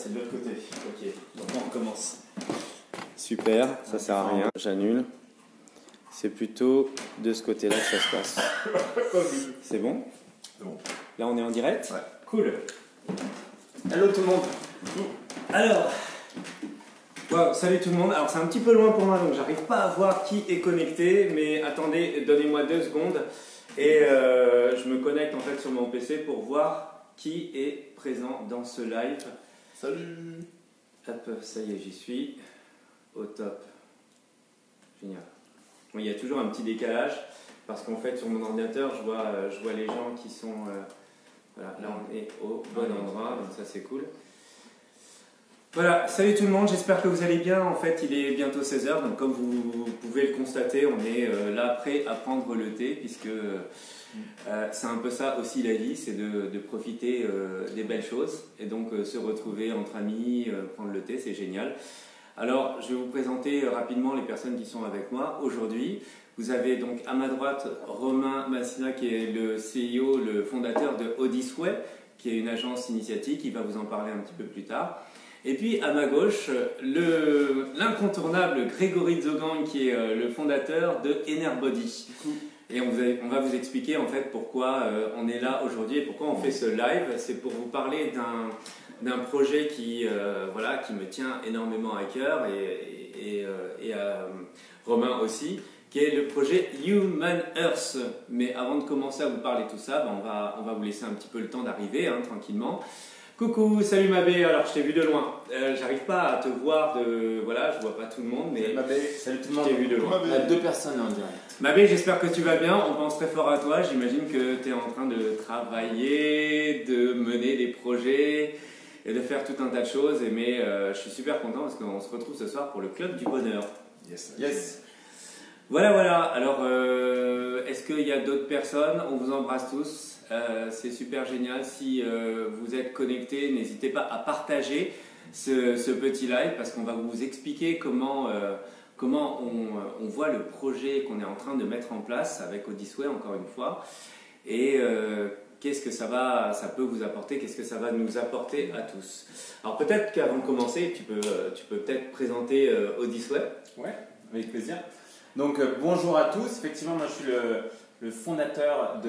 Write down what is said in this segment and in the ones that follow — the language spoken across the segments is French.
c'est de l'autre côté. Ok, donc on recommence. Super, ça sert à rien, j'annule. C'est plutôt de ce côté-là que ça se passe. C'est bon? C'est bon. Là, on est en direct? Ouais. Cool. Hello tout le monde. Alors, wow, salut tout le monde. Alors, c'est un petit peu loin pour moi, donc j'arrive pas à voir qui est connecté. Mais attendez, donnez-moi 2 secondes. Et je me connecte en fait sur mon PC pour voir qui est présent dans ce live. Salut. Hop, ça y est, j'y suis. Au top. Génial. Bon, il y a toujours un petit décalage parce qu'en fait sur mon ordinateur je vois les gens qui sont voilà, là on est au bon endroit, donc ça c'est cool. Voilà, salut tout le monde, j'espère que vous allez bien. En fait il est bientôt 16h, donc comme vous pouvez le constater, on est là prêt à prendre le thé, puisque c'est un peu ça aussi la vie, c'est de profiter des belles choses, et donc se retrouver entre amis, prendre le thé, c'est génial. Alors, je vais vous présenter rapidement les personnes qui sont avec moi aujourd'hui. Vous avez donc à ma droite Romain Massina, qui est le CEO, le fondateur de Odyssey, qui est une agence initiatique, il va vous en parler un petit peu plus tard. Et puis à ma gauche, l'incontournable Grégory Zogang, qui est le fondateur de Enerbody. Et on va vous expliquer en fait pourquoi on est là aujourd'hui et pourquoi on fait ce live. C'est pour vous parler d'un projet qui me tient énormément à cœur et à Romain aussi, qui est le projet Human Earth. Mais avant de commencer à vous parler de tout ça, on va vous laisser un petit peu le temps d'arriver tranquillement. Coucou, salut Mabé, alors je t'ai vu de loin. J'arrive pas à te voir voilà, je vois pas tout le monde, mais Mabé, salut tout le monde. Je t'ai vu de loin. On a 2 personnes en direct. Mabé, j'espère que tu vas bien, on pense très fort à toi. J'imagine que tu es en train de travailler, de mener des projets et de faire tout un tas de choses. Mais je suis super content parce qu'on se retrouve ce soir pour le Club du Bonheur. Yes. Voilà. Alors, est-ce qu'il y a d'autres personnes? On vous embrasse tous. C'est super génial. Si vous êtes connectés, n'hésitez pas à partager ce petit live parce qu'on va vous expliquer comment on voit le projet qu'on est en train de mettre en place avec Odyssey, encore une fois. Et qu'est-ce que ça peut vous apporter, qu'est-ce que ça va nous apporter à tous. Alors peut-être qu'avant de commencer, tu peux peut-être présenter Odyssey. Ouais, avec plaisir. Donc bonjour à tous, effectivement moi je suis le fondateur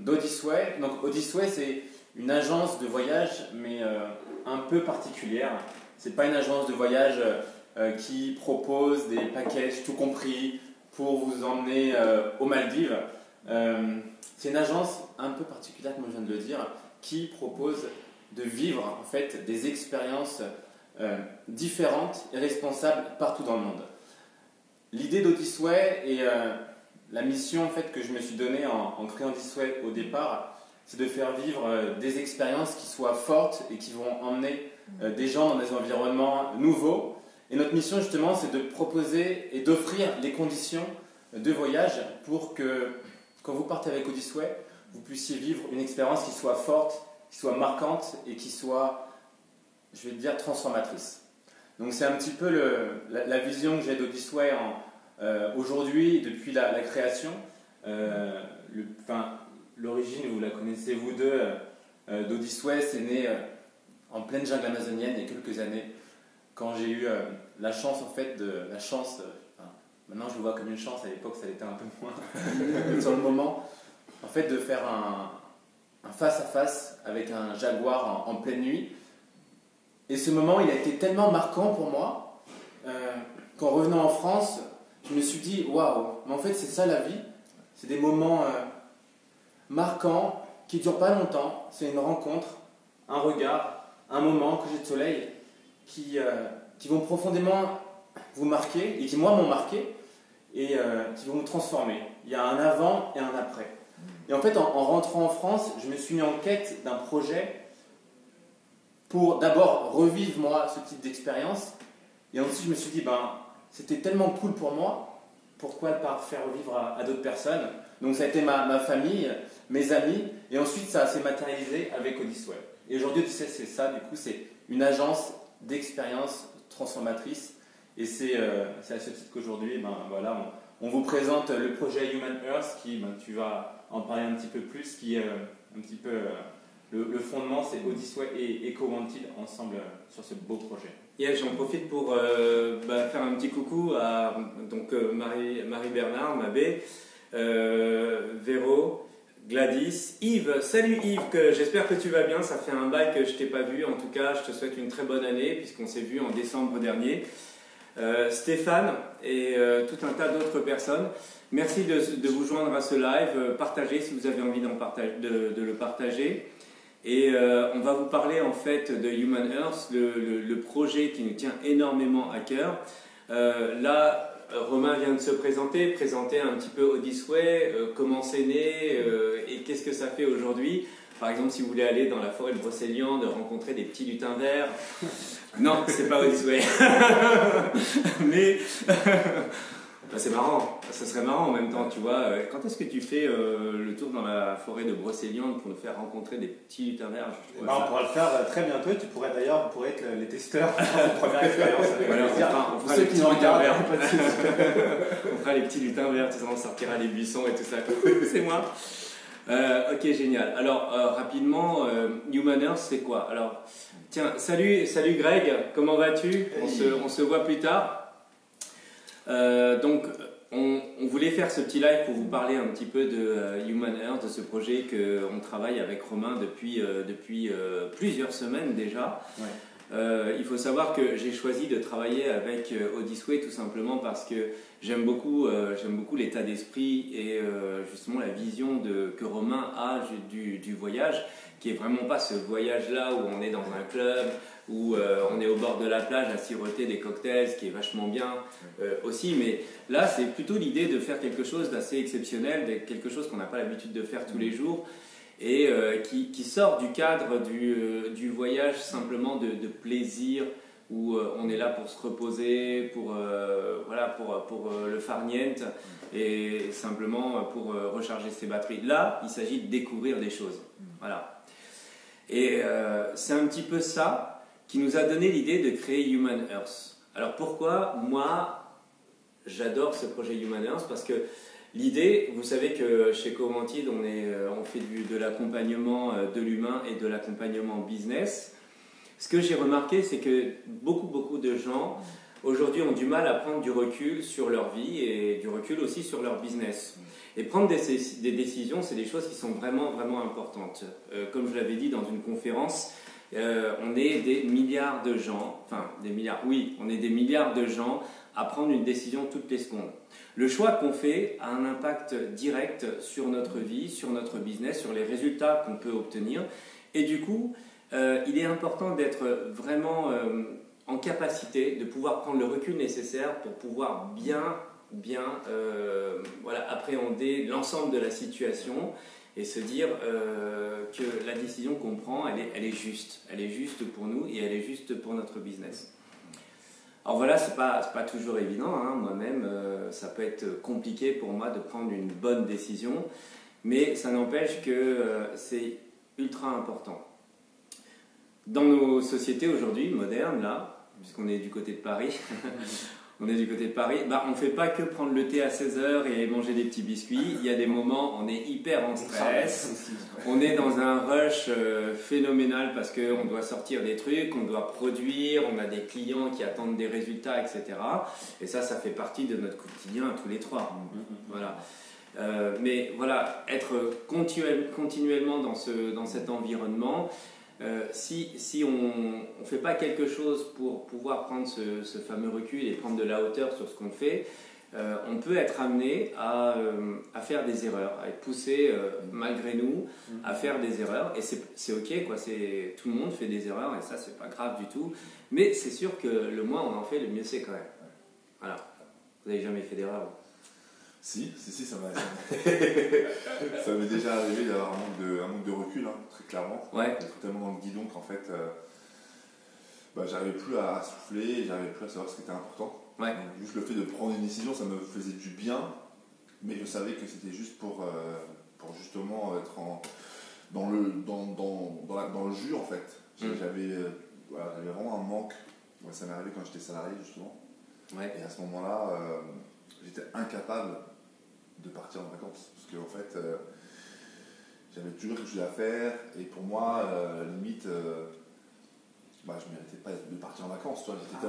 d'Odyssey. Donc Odyssey c'est une agence de voyage mais un peu particulière. C'est pas une agence de voyage qui propose des packages tout compris pour vous emmener aux Maldives. C'est une agence un peu particulière, comme je viens de le dire, qui propose de vivre en fait des expériences différentes et responsables partout dans le monde. L'idée d'Odyssey et la mission en fait, que je me suis donnée en créant Odyssey au départ, c'est de faire vivre des expériences qui soient fortes et qui vont emmener des gens dans des environnements nouveaux. Et notre mission justement, c'est de proposer et d'offrir les conditions de voyage pour que quand vous partez avec Odyssey, vous puissiez vivre une expérience qui soit forte, qui soit marquante et qui soit, je vais dire, transformatrice. Donc c'est un petit peu la vision que j'ai d'Odyssey aujourd'hui, depuis la création. L'origine, vous la connaissez vous deux, d'Odyssey, c'est né en pleine jungle amazonienne il y a quelques années, quand j'ai eu la chance, en fait, maintenant je le vois comme une chance, à l'époque ça l'était un peu moins, sur le moment, en fait de faire un face-à-face avec un jaguar en pleine nuit. Et ce moment, il a été tellement marquant pour moi qu'en revenant en France, je me suis dit, waouh, mais en fait c'est ça la vie, c'est des moments marquants qui ne durent pas longtemps, c'est une rencontre, un regard, un moment, un coucher de soleil qui vont profondément vous marquer et qui moi m'ont marqué et qui vont vous transformer. Il y a un avant et un après. Et en fait, en rentrant en France, je me suis mis en quête d'un projet pour d'abord revivre moi ce type d'expérience et ensuite je me suis dit c'était tellement cool pour moi, pourquoi pas faire revivre à d'autres personnes. Donc ça a été ma famille, mes amis et ensuite ça s'est matérialisé avec Odyssey. Et aujourd'hui Odyssey c'est ça, du coup c'est une agence d'expérience transformatrice et c'est à ce titre qu'aujourd'hui on vous présente le projet Human Earth qui, tu vas en parler un petit peu plus, qui est un petit peu le fondement, c'est Oddysway et Eco-Wanted ensemble sur ce beau projet. Yes, j'en profite pour faire un petit coucou à Marie-Bernard, Mabé, Véro, Gladys, Yves. Salut Yves, j'espère que tu vas bien, ça fait un bail que je t'ai pas vu. En tout cas, je te souhaite une très bonne année puisqu'on s'est vu en décembre dernier. Stéphane et tout un tas d'autres personnes. Merci de vous joindre à ce live. Partagez si vous avez envie de le partager. Et on va vous parler en fait de Human Earth, le projet qui nous tient énormément à cœur. Là, Romain vient de se présenter un petit peu Oddysway, comment c'est né et qu'est-ce que ça fait aujourd'hui. Par exemple, si vous voulez aller dans la forêt de Brocéliande, rencontrer des petits lutins verts. Non, c'est pas Oddysway. Mais c'est marrant, ça serait marrant en même temps, tu vois. Quand est-ce que tu fais le tour dans la forêt de Brocéliande pour nous faire rencontrer des petits lutins verts? On pourra le faire très bientôt. Tu pourrais d'ailleurs être les testeurs de première expérience. On fera les petits lutins verts. On fera les petits lutins verts, tu sais, on sortira les buissons et tout ça. C'est moi. Ok, génial. Alors, rapidement, Human Earth, c'est quoi? Alors, tiens, salut Greg, comment vas-tu? Hey. On se voit plus tard. Donc, on voulait faire ce petit live pour vous parler un petit peu de Human Earth, de ce projet qu'on travaille avec Romain depuis plusieurs semaines déjà. Ouais. Il faut savoir que j'ai choisi de travailler avec Oddysway tout simplement parce que j'aime beaucoup l'état d'esprit et justement la vision que Romain a du voyage, qui est vraiment pas ce voyage-là où on est dans un club, où on est au bord de la plage à siroter des cocktails, ce qui est vachement bien aussi, mais là c'est plutôt l'idée de faire quelque chose d'assez exceptionnel, quelque chose qu'on n'a pas l'habitude de faire tous les jours, et qui sort du cadre du voyage simplement de plaisir, où on est là pour se reposer, pour le farniente, et simplement pour recharger ses batteries. Là, il s'agit de découvrir des choses. Voilà. Et c'est un petit peu ça qui nous a donné l'idée de créer Human Earth. Alors pourquoi moi j'adore ce projet Human Earth? Parce que l'idée, vous savez que chez Eco-Wanted on fait de l'accompagnement de l'humain et de l'accompagnement business. Ce que j'ai remarqué, c'est que beaucoup de gens aujourd'hui ont du mal à prendre du recul sur leur vie et du recul aussi sur leur business. Et prendre des décisions, c'est des choses qui sont vraiment importantes. Comme je l'avais dit dans une conférence, on est des milliards de gens, on est des milliards de gens à prendre une décision toutes les secondes. Le choix qu'on fait a un impact direct sur notre vie, sur notre business, sur les résultats qu'on peut obtenir. Et du coup, il est important d'être vraiment en capacité de pouvoir prendre le recul nécessaire pour pouvoir bien appréhender l'ensemble de la situation et se dire que la décision qu'on prend, elle est juste. Elle est juste pour nous et elle est juste pour notre business. Alors voilà, c'est pas toujours évident, hein. Moi-même, ça peut être compliqué pour moi de prendre une bonne décision, mais ça n'empêche que c'est ultra important. Dans nos sociétés aujourd'hui, modernes, là, puisqu'on est du côté de Paris, on ne fait pas que prendre le thé à 16h et manger des petits biscuits. Il y a des moments, on est hyper en stress, on est dans un rush phénoménal parce qu'on doit sortir des trucs, on doit produire, on a des clients qui attendent des résultats, etc. Et ça fait partie de notre quotidien tous les trois. Voilà. Mais voilà, être continuellement dans cet environnement, si on ne fait pas quelque chose pour pouvoir prendre ce fameux recul et prendre de la hauteur sur ce qu'on fait, on peut être amené à faire des erreurs, à être poussé malgré nous à faire des erreurs, et c'est ok, quoi, tout le monde fait des erreurs et ça c'est pas grave du tout, mais c'est sûr que le moins on en fait, le mieux c'est quand même. Voilà. Vous n'avez jamais fait d'erreur? Si, ça m'est déjà arrivé d'avoir un manque de recul, hein, très clairement. Ouais. D'être tellement dans le guidon qu'en fait, j'arrivais plus à souffler, j'arrivais plus à savoir ce qui était important. Ouais. Donc, juste le fait de prendre une décision, ça me faisait du bien, mais je savais que c'était juste pour justement être dans le jus en fait. J'avais vraiment un manque. Ouais, ça m'est arrivé quand j'étais salarié justement. Ouais. Et à ce moment-là, j'étais incapable de partir en vacances parce que en fait, J'avais toujours quelque chose à faire et pour moi, limite, je méritais pas de partir en vacances. J'étais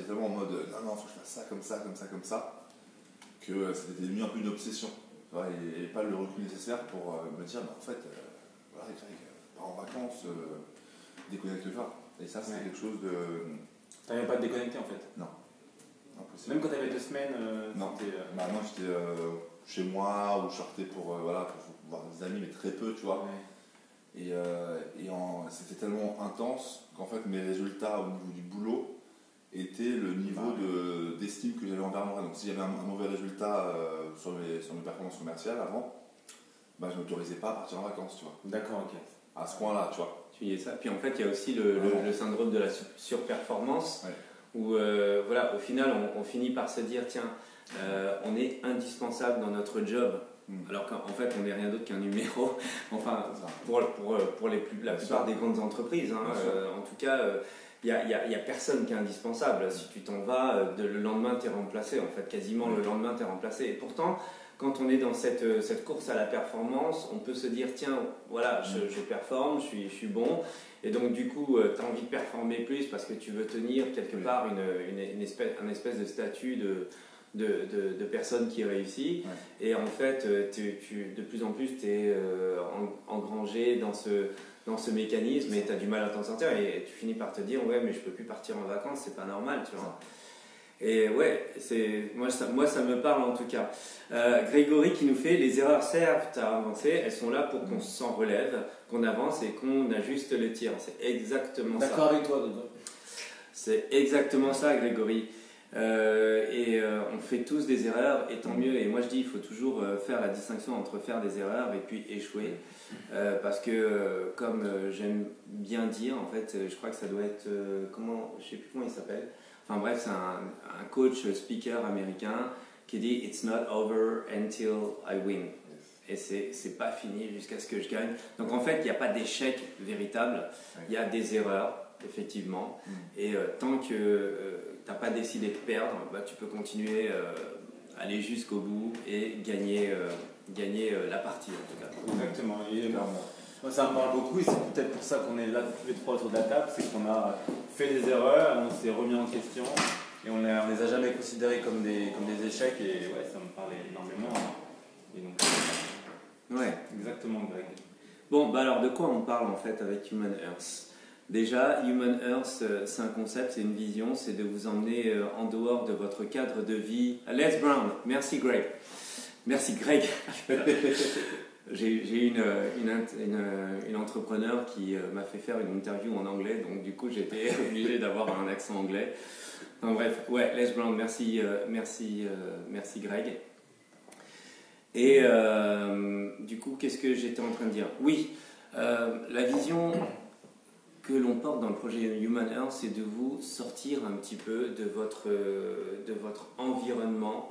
tellement en mode non, faut que je fasse ça, comme ça, comme ça, comme ça, que c'était devenu un peu une obsession. Tu vois, et pas le recul nécessaire pour me dire, en fait, voilà, Greg, pars en vacances, déconnecte-toi. Et ça, c'était quelque chose de. T'arrivais pas à te déconnecter en fait? Non, impossible. Même quand t'avais 2 semaines, non, non, j'étais chez moi ou je sortais pour voir des amis, mais très peu, tu vois. Ouais. Et c'était tellement intense qu'en fait mes résultats au niveau du boulot étaient le niveau d'estime que j'avais envers moi. Donc si j'avais un mauvais résultat sur mes performances commerciales avant, je ne m'autorisais pas à partir en vacances, tu vois. D'accord, ok. À ce point-là, tu vois. Tu y es ça. Puis en fait, il y a aussi le syndrome de la surperformance, où voilà, au final, on finit par se dire, tiens, on est indispensable dans notre job. Alors qu'en fait, on n'est rien d'autre qu'un numéro, enfin, pour la plupart des grandes entreprises. Hein, en tout cas, il n'y a personne qui est indispensable. Si tu t'en vas, le lendemain, tu es remplacé. En fait, quasiment le lendemain, tu es remplacé. Et pourtant, quand on est dans cette course à la performance, on peut se dire, tiens, voilà, je performe, je suis bon. Et donc, du coup, tu as envie de performer plus parce que tu veux tenir quelque part un espèce de statut de personne qui réussit. Et en fait, de plus en plus, tu es engrangé dans ce mécanisme et tu as du mal à t'en sortir. Et tu finis par te dire, ouais, mais je peux plus partir en vacances, c'est pas normal, tu vois. Et ouais, moi ça me parle en tout cas. Grégory qui nous fait, les erreurs servent à avancer, elles sont là pour qu'on s'en relève, qu'on avance et qu'on ajuste le tir. C'est exactement ça. D'accord avec toi, Dodo. C'est exactement ça, Grégory. On fait tous des erreurs et tant mieux. Et moi je dis, il faut toujours faire la distinction entre faire des erreurs et puis échouer. Parce que comme j'aime bien dire, en fait, je crois que ça doit être, je sais plus comment il s'appelle. Enfin bref, c'est un coach speaker américain qui dit It's not over until I win. Et c'est pas fini jusqu'à ce que je gagne. Donc en fait, il n'y a pas d'échec véritable, il y a des erreurs, effectivement. Et tant que tu n'as pas décidé de perdre, tu peux continuer à aller jusqu'au bout et gagner la partie en tout cas. Exactement. Et moi, ça me parle beaucoup et c'est peut-être pour ça qu'on est là tous les trois autour de la table, c'est qu'on a fait des erreurs, on s'est remis en question et on les a jamais considérés comme des échecs et ça me parlait énormément. Et donc, exactement, Greg. Bon, alors de quoi on parle en fait avec Human Earth? Déjà, Human Earth, c'est un concept, c'est une vision, c'est de vous emmener en dehors de votre cadre de vie. Les Brown, merci Greg. Merci Greg. J'ai une entrepreneur qui m'a fait faire une interview en anglais, donc du coup j'étais obligé d'avoir un accent anglais. Enfin, bref, Les Brown, merci Greg. Et du coup, qu'est-ce que j'étais en train de dire? Oui, la vision que l'on porte dans le projet Human Earth, c'est de vous sortir un petit peu de votre environnement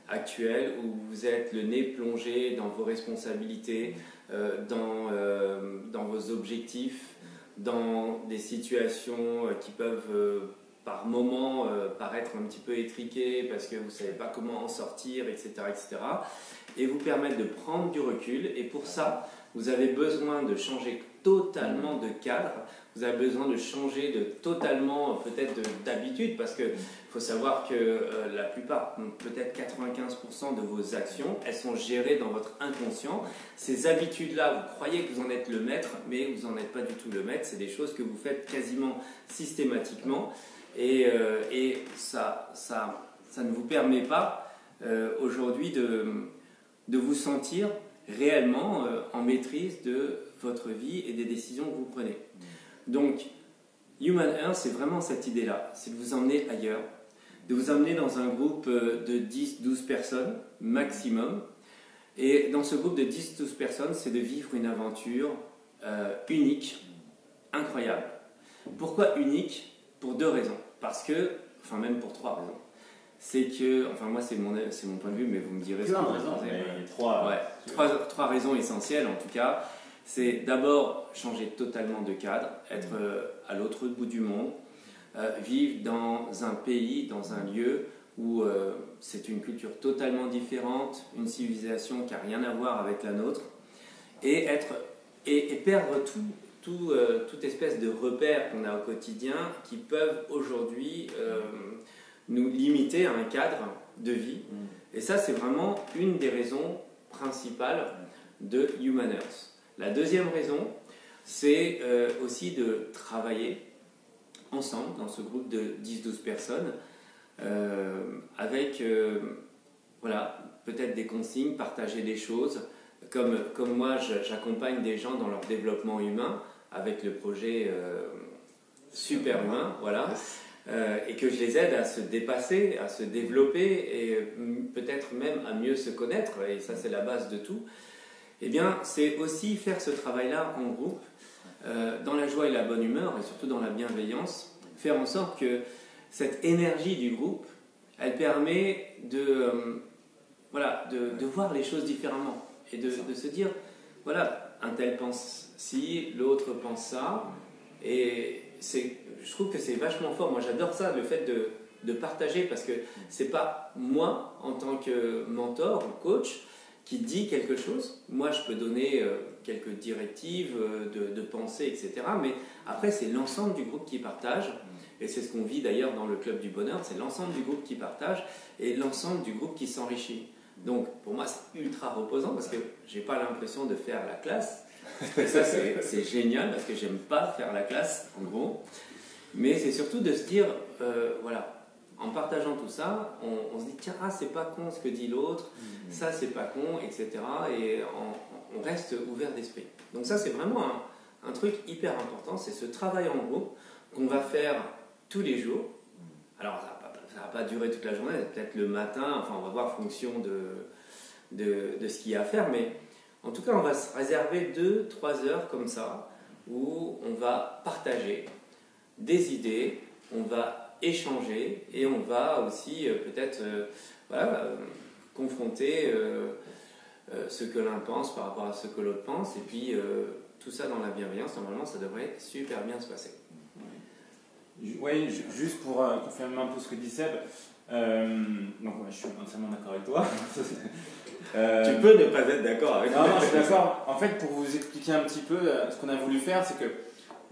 actuel où vous êtes le nez plongé dans vos responsabilités, dans vos objectifs, dans des situations qui peuvent par moments paraître un petit peu étriquées parce que vous ne savez pas comment en sortir, etc., etc. Et vous permettre de prendre du recul. Et pour ça, vous avez besoin de changer totalement de cadre. Vous avez besoin de changer totalement peut-être d'habitude parce qu'il faut savoir que la plupart, peut-être 95% de vos actions, elles sont gérées dans votre inconscient. Ces habitudes-là, vous croyez que vous en êtes le maître, mais vous n'en êtes pas du tout le maître. C'est des choses que vous faites quasiment systématiquement et ça ne vous permet pas aujourd'hui de vous sentir réellement en maîtrise de votre vie et des décisions que vous prenez. Donc, Human Earth, c'est vraiment cette idée-là, c'est de vous emmener ailleurs, de vous emmener dans un groupe de 10-12 personnes maximum. Et dans ce groupe de 10-12 personnes, c'est de vivre une aventure unique, incroyable. Pourquoi unique? Pour 2 raisons. Parce que, enfin même pour 3 raisons. C'est que, enfin moi c'est mon point de vue, mais vous me direz ce que vous pensez. Trois raisons essentielles en tout cas. C'est d'abord changer totalement de cadre, être à l'autre bout du monde, vivre dans un pays, dans un lieu où c'est une culture totalement différente, une civilisation qui n'a rien à voir avec la nôtre. et perdre toute espèce de repères qu'on a au quotidien qui peuvent aujourd'hui nous limiter à un cadre de vie. Et ça, c'est vraiment une des raisons principales de Human Earth. La deuxième raison, c'est aussi de travailler ensemble dans ce groupe de 10-12 personnes avec voilà, peut-être des consignes, partager des choses. Comme moi, j'accompagne des gens dans leur développement humain avec le projet Super Humain, voilà, et que je les aide à se dépasser, à se développer et peut-être même à mieux se connaître, et ça c'est la base de tout. Eh bien, c'est aussi faire ce travail-là en groupe, dans la joie et la bonne humeur, et surtout dans la bienveillance, faire en sorte que cette énergie du groupe, elle permet de voir les choses différemment. Et de se dire, voilà, un tel pense ci, l'autre pense ça. Et je trouve que c'est vachement fort. Moi, j'adore ça, le fait de partager, parce que c'est pas moi, en tant que mentor ou coach, qui dit quelque chose. Moi, je peux donner quelques directives de pensée, etc. Mais après, c'est l'ensemble du groupe qui partage. Et c'est ce qu'on vit d'ailleurs dans le Club du Bonheur. C'est l'ensemble du groupe qui partage et l'ensemble du groupe qui s'enrichit. Donc, pour moi, c'est ultra reposant parce que j'ai pas l'impression de faire la classe. Et ça, c'est génial parce que j'aime pas faire la classe, en gros. Mais c'est surtout de se dire, voilà, en partageant tout ça, on se dit, tiens, ah, c'est pas con ce que dit l'autre, ça, c'est pas con, etc. Et on reste ouvert d'esprit. Donc ça, c'est vraiment un truc hyper important, c'est ce travail en groupe qu'on va faire tous les jours. Alors, ça va pas durer toute la journée, peut-être le matin, enfin, on va voir en fonction de ce qu'il y a à faire, mais en tout cas, on va se réserver 2-3 heures comme ça, où on va partager des idées, on va échanger et on va aussi peut-être confronter ce que l'un pense par rapport à ce que l'autre pense, et puis tout ça dans la bienveillance. Normalement, ça devrait super bien se passer. Oui, juste pour confirmer un peu ce que dit Seb, donc je suis entièrement d'accord avec toi. Tu peux ne pas être d'accord avec moi. Non, je suis d'accord. En fait, pour vous expliquer un petit peu ce qu'on a voulu faire, c'est que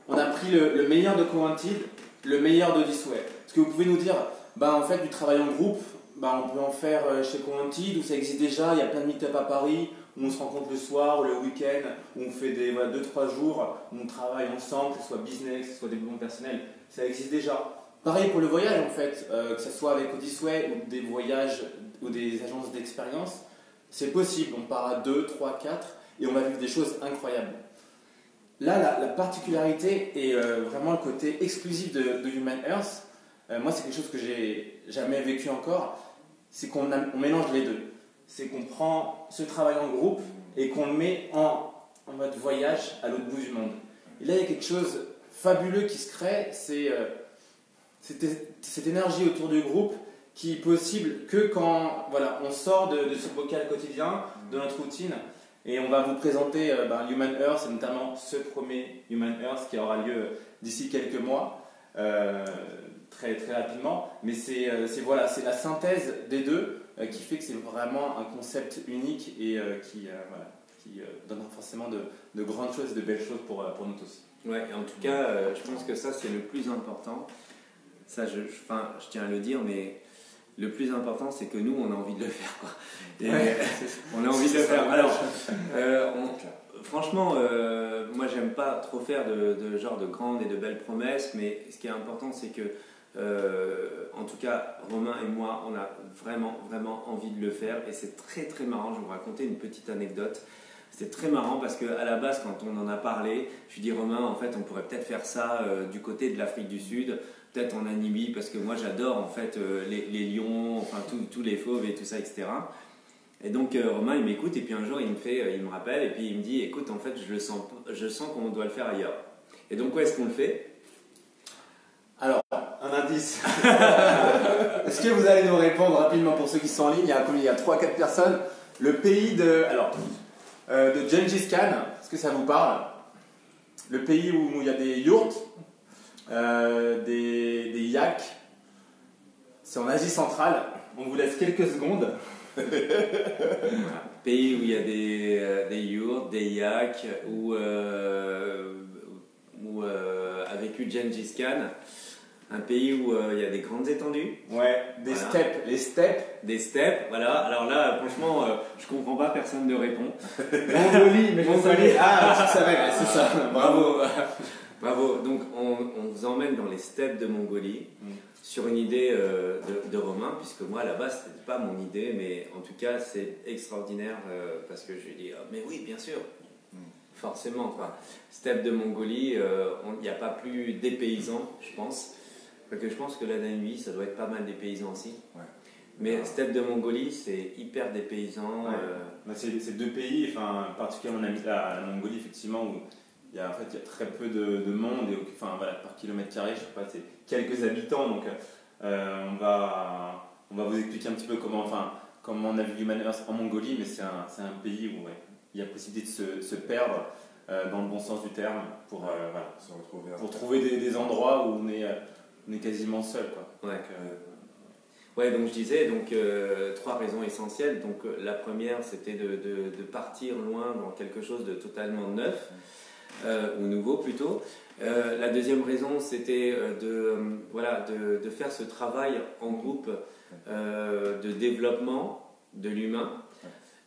on a pris le meilleur de Quanted, le meilleur d'Odyssey. Est-ce que vous pouvez nous dire, en fait, du travail en groupe, on peut en faire chez Quanted, où ça existe déjà, il y a plein de meet-up à Paris, où on se rencontre le soir ou le week-end, où on fait 2-3 jours, où on travaille ensemble, que ce soit business, que ce soit développement personnel, ça existe déjà. Pareil pour le voyage, en fait, que ce soit avec Odyssey ou des voyages ou des agences d'expérience, c'est possible. On part à 2, 3, 4 et on va vivre des choses incroyables. Là, la particularité et vraiment le côté exclusif de Human Earth, moi c'est quelque chose que j'ai jamais vécu encore, c'est qu'on mélange les deux. C'est qu'on prend ce travail en groupe et qu'on le met en mode voyage à l'autre bout du monde. Et là, il y a quelque chose de fabuleux qui se crée, c'est cette énergie autour du groupe qui est possible que quand on sort de ce bocal quotidien, de notre routine. Et on va vous présenter Human Earth, et notamment ce premier Human Earth qui aura lieu d'ici quelques mois, très, très rapidement. Mais c'est la synthèse des deux qui fait que c'est vraiment un concept unique et qui donne forcément de grandes choses, de belles choses pour nous tous. Ouais, et en tout cas, je pense que ça c'est le plus important. Ça, je tiens à le dire, mais le plus important, c'est que nous, on a envie de le faire, quoi. Et on a envie de le faire. Alors, franchement, moi, j'aime pas trop faire de genre de grandes et de belles promesses, mais ce qui est important, c'est que, en tout cas, Romain et moi, on a vraiment, vraiment envie de le faire. Et c'est très, très marrant. Je vais vous raconter une petite anecdote. C'était très marrant parce qu'à la base, quand on en a parlé, je lui dis, Romain, en fait, on pourrait peut-être faire ça du côté de l'Afrique du Sud, peut-être en Namibie, parce que moi j'adore en fait les lions, enfin tous les fauves et tout ça, etc. Et donc Romain il m'écoute et puis un jour il me rappelle et puis il me dit, écoute, en fait je sens qu'on doit le faire ailleurs. Et donc où est-ce qu'on le fait? Alors, un indice. Est-ce que vous allez nous répondre rapidement pour ceux qui sont en ligne? Il y a 3-4 personnes. Le pays de Gengis Khan, est-ce que ça vous parle? Le pays où il y a des yurts, des yaks. C'est en Asie centrale. On vous laisse quelques secondes. pays où il y a des yurts, des yaks, où a vécu Gengis Khan. Un pays où il y a des grandes étendues. Ouais, des voilà. steppes, les steppes. Des steppes, voilà. Alors là, franchement, je comprends pas, personne ne répond. Mongolie, mais Mongolie. Ah, je savais, c'est ça. Bravo. Bravo. Donc, on vous emmène dans les steppes de Mongolie sur une idée de Romain, puisque moi, à la base, c'était pas mon idée, mais en tout cas, c'est extraordinaire parce que je lui ai dit, mais oui, bien sûr. Forcément, quoi. Steppe de Mongolie, il n'y a pas plus dépaysant, je pense. Parce que je pense que la Namibie, ça doit être pas mal dépaysant aussi. Ouais. Mais steppe de Mongolie, c'est hyper dépaysant. Ouais. C'est deux pays, particulièrement la Mongolie, effectivement, où il y a très peu de monde, et voilà, par kilomètre carré, je sais pas, c'est quelques habitants. Donc, on va vous expliquer un petit peu comment on a vu Human Earth en Mongolie, mais c'est un pays où il y a possibilité de se perdre dans le bon sens du terme pour, voilà, pour trouver des endroits où on est quasiment seul, quoi. Ouais. Donc je disais, trois raisons essentielles. Donc la première, c'était de partir loin dans quelque chose de totalement neuf, ou nouveau plutôt. La deuxième raison, c'était de faire ce travail en groupe de développement de l'humain.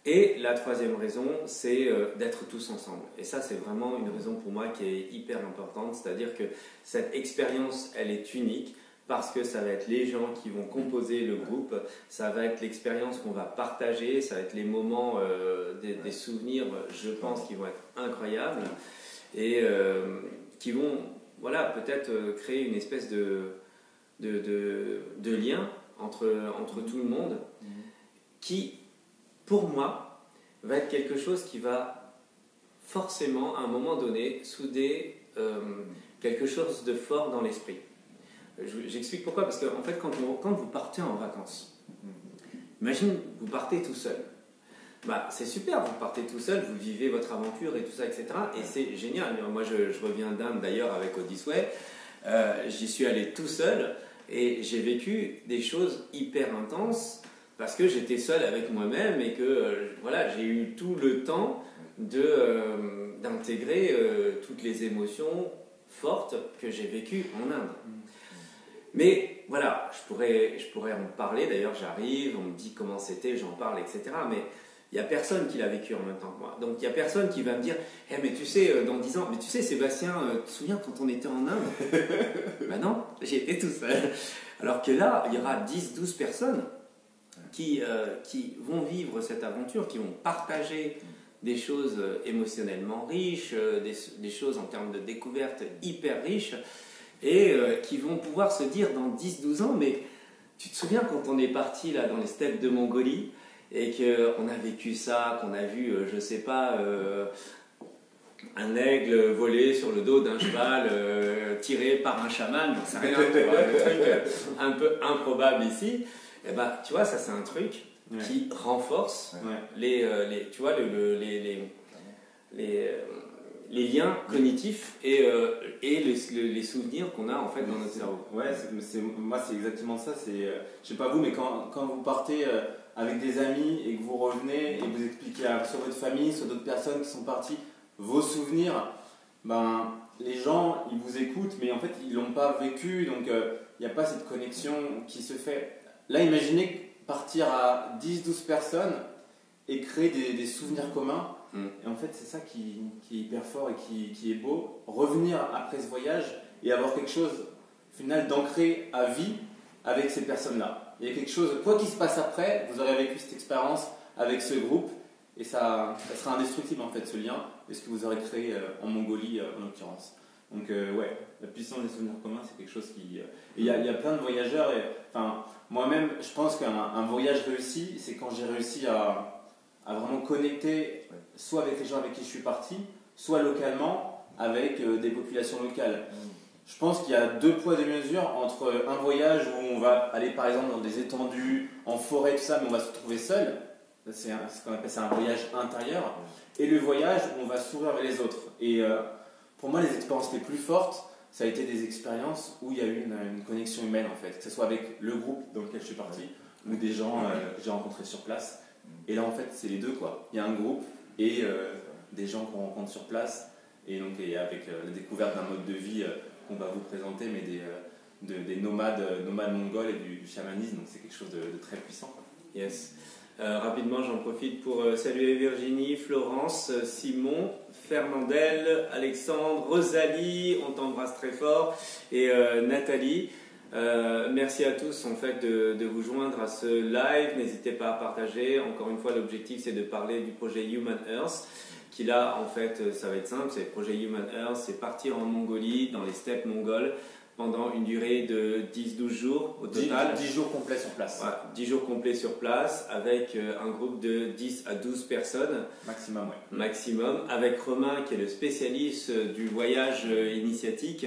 Et la troisième raison, c'est d'être tous ensemble. Et ça, c'est vraiment une raison pour moi qui est hyper importante. C'est-à-dire que cette expérience, elle est unique parce que ça va être les gens qui vont composer le groupe, ça va être l'expérience qu'on va partager, ça va être les moments, des souvenirs, je pense, qui vont être incroyables et qui vont peut-être créer une espèce de lien entre tout le monde qui, pour moi, va être quelque chose qui va forcément, à un moment donné, souder quelque chose de fort dans l'esprit. J'explique pourquoi, parce que en fait, quand vous partez en vacances, imagine, vous partez tout seul. C'est super, vous partez tout seul, vous vivez votre aventure et tout ça, etc. Et c'est génial. Moi, je reviens d'Inde d'ailleurs avec Odyssey. J'y suis allé tout seul et j'ai vécu des choses hyper intenses parce que j'étais seul avec moi-même et que j'ai eu tout le temps d'intégrer toutes les émotions fortes que j'ai vécues en Inde. Mais voilà, je pourrais en parler, d'ailleurs j'arrive, on me dit comment c'était, j'en parle, etc. Mais il n'y a personne qui l'a vécu en même temps que moi. Donc il n'y a personne qui va me dire mais tu sais, dans 10 ans, mais tu sais Sébastien, tu te souviens quand on était en Inde? Non, j'ai été tout seul. Alors que là, il y aura 10-12 personnes qui vont vivre cette aventure, qui vont partager des choses émotionnellement riches, des choses en termes de découverte hyper riches, et qui vont pouvoir se dire dans 10-12 ans, mais tu te souviens quand on est parti là dans les steppes de Mongolie et qu'on a vécu ça, qu'on a vu, je sais pas, un aigle voler sur le dos d'un cheval tiré par un chaman, donc c'est rien, tu vois, le truc un peu improbable ici. Et tu vois, ça c'est un truc qui renforce les les liens cognitifs et les souvenirs qu'on a en fait dans notre cerveau. Ouais, moi c'est exactement ça. Je sais pas vous, mais quand vous partez avec des amis et que vous revenez et vous expliquez sur votre famille, sur d'autres personnes qui sont parties, vos souvenirs, les gens ils vous écoutent, mais en fait ils l'ont pas vécu, donc il n'y a pas cette connexion qui se fait. Là, imaginez partir à 10-12 personnes et créer des souvenirs communs. Et en fait, c'est ça qui est hyper fort et qui est beau. Revenir après ce voyage et avoir quelque chose, au final, d'ancré à vie avec ces personnes-là. Il y a quelque chose, quoi qu'il se passe après, vous aurez vécu cette expérience avec ce groupe et ça sera indestructible en fait, ce lien, et ce que vous aurez créé en Mongolie en l'occurrence. Donc la puissance des souvenirs communs, c'est quelque chose qui... Il y a plein de voyageurs, moi-même, je pense qu'un voyage réussi, c'est quand j'ai réussi à vraiment connecter soit avec les gens avec qui je suis parti, soit localement avec des populations locales. Je pense qu'il y a 2 poids 2 mesures entre un voyage où on va aller par exemple dans des étendues, en forêt, tout ça, mais on va se retrouver seul, c'est ce qu'on appelle ça un voyage intérieur, et le voyage où on va s'ouvrir vers les autres. Et pour moi, les expériences les plus fortes, ça a été des expériences où il y a eu une connexion humaine en fait, que ce soit avec le groupe dans lequel je suis parti ou des gens que j'ai rencontrés sur place. Et là, en fait, c'est les deux, quoi. Il y a un groupe et des gens qu'on rencontre sur place. Et donc, avec la découverte d'un mode de vie qu'on va vous présenter, mais des nomades mongols et du chamanisme. Donc, c'est quelque chose de très puissant. Yes. Rapidement, j'en profite pour saluer Virginie, Florence, Simon, Fernandel, Alexandre, Rosalie, on t'embrasse très fort, et Nathalie. Merci à tous en fait de vous joindre à ce live. N'hésitez pas à partager. Encore une fois, l'objectif c'est de parler du projet Human Earth. Qui là, en fait, ça va être simple. C'est le projet Human Earth, c'est partir en Mongolie, dans les steppes mongoles, pendant une durée de 10-12 jours au total. 10 jours complets sur place. Ouais, 10 jours complets sur place, avec un groupe de 10 à 12 personnes. Maximum, ouais. Maximum, avec Romain qui est le spécialiste du voyage initiatique,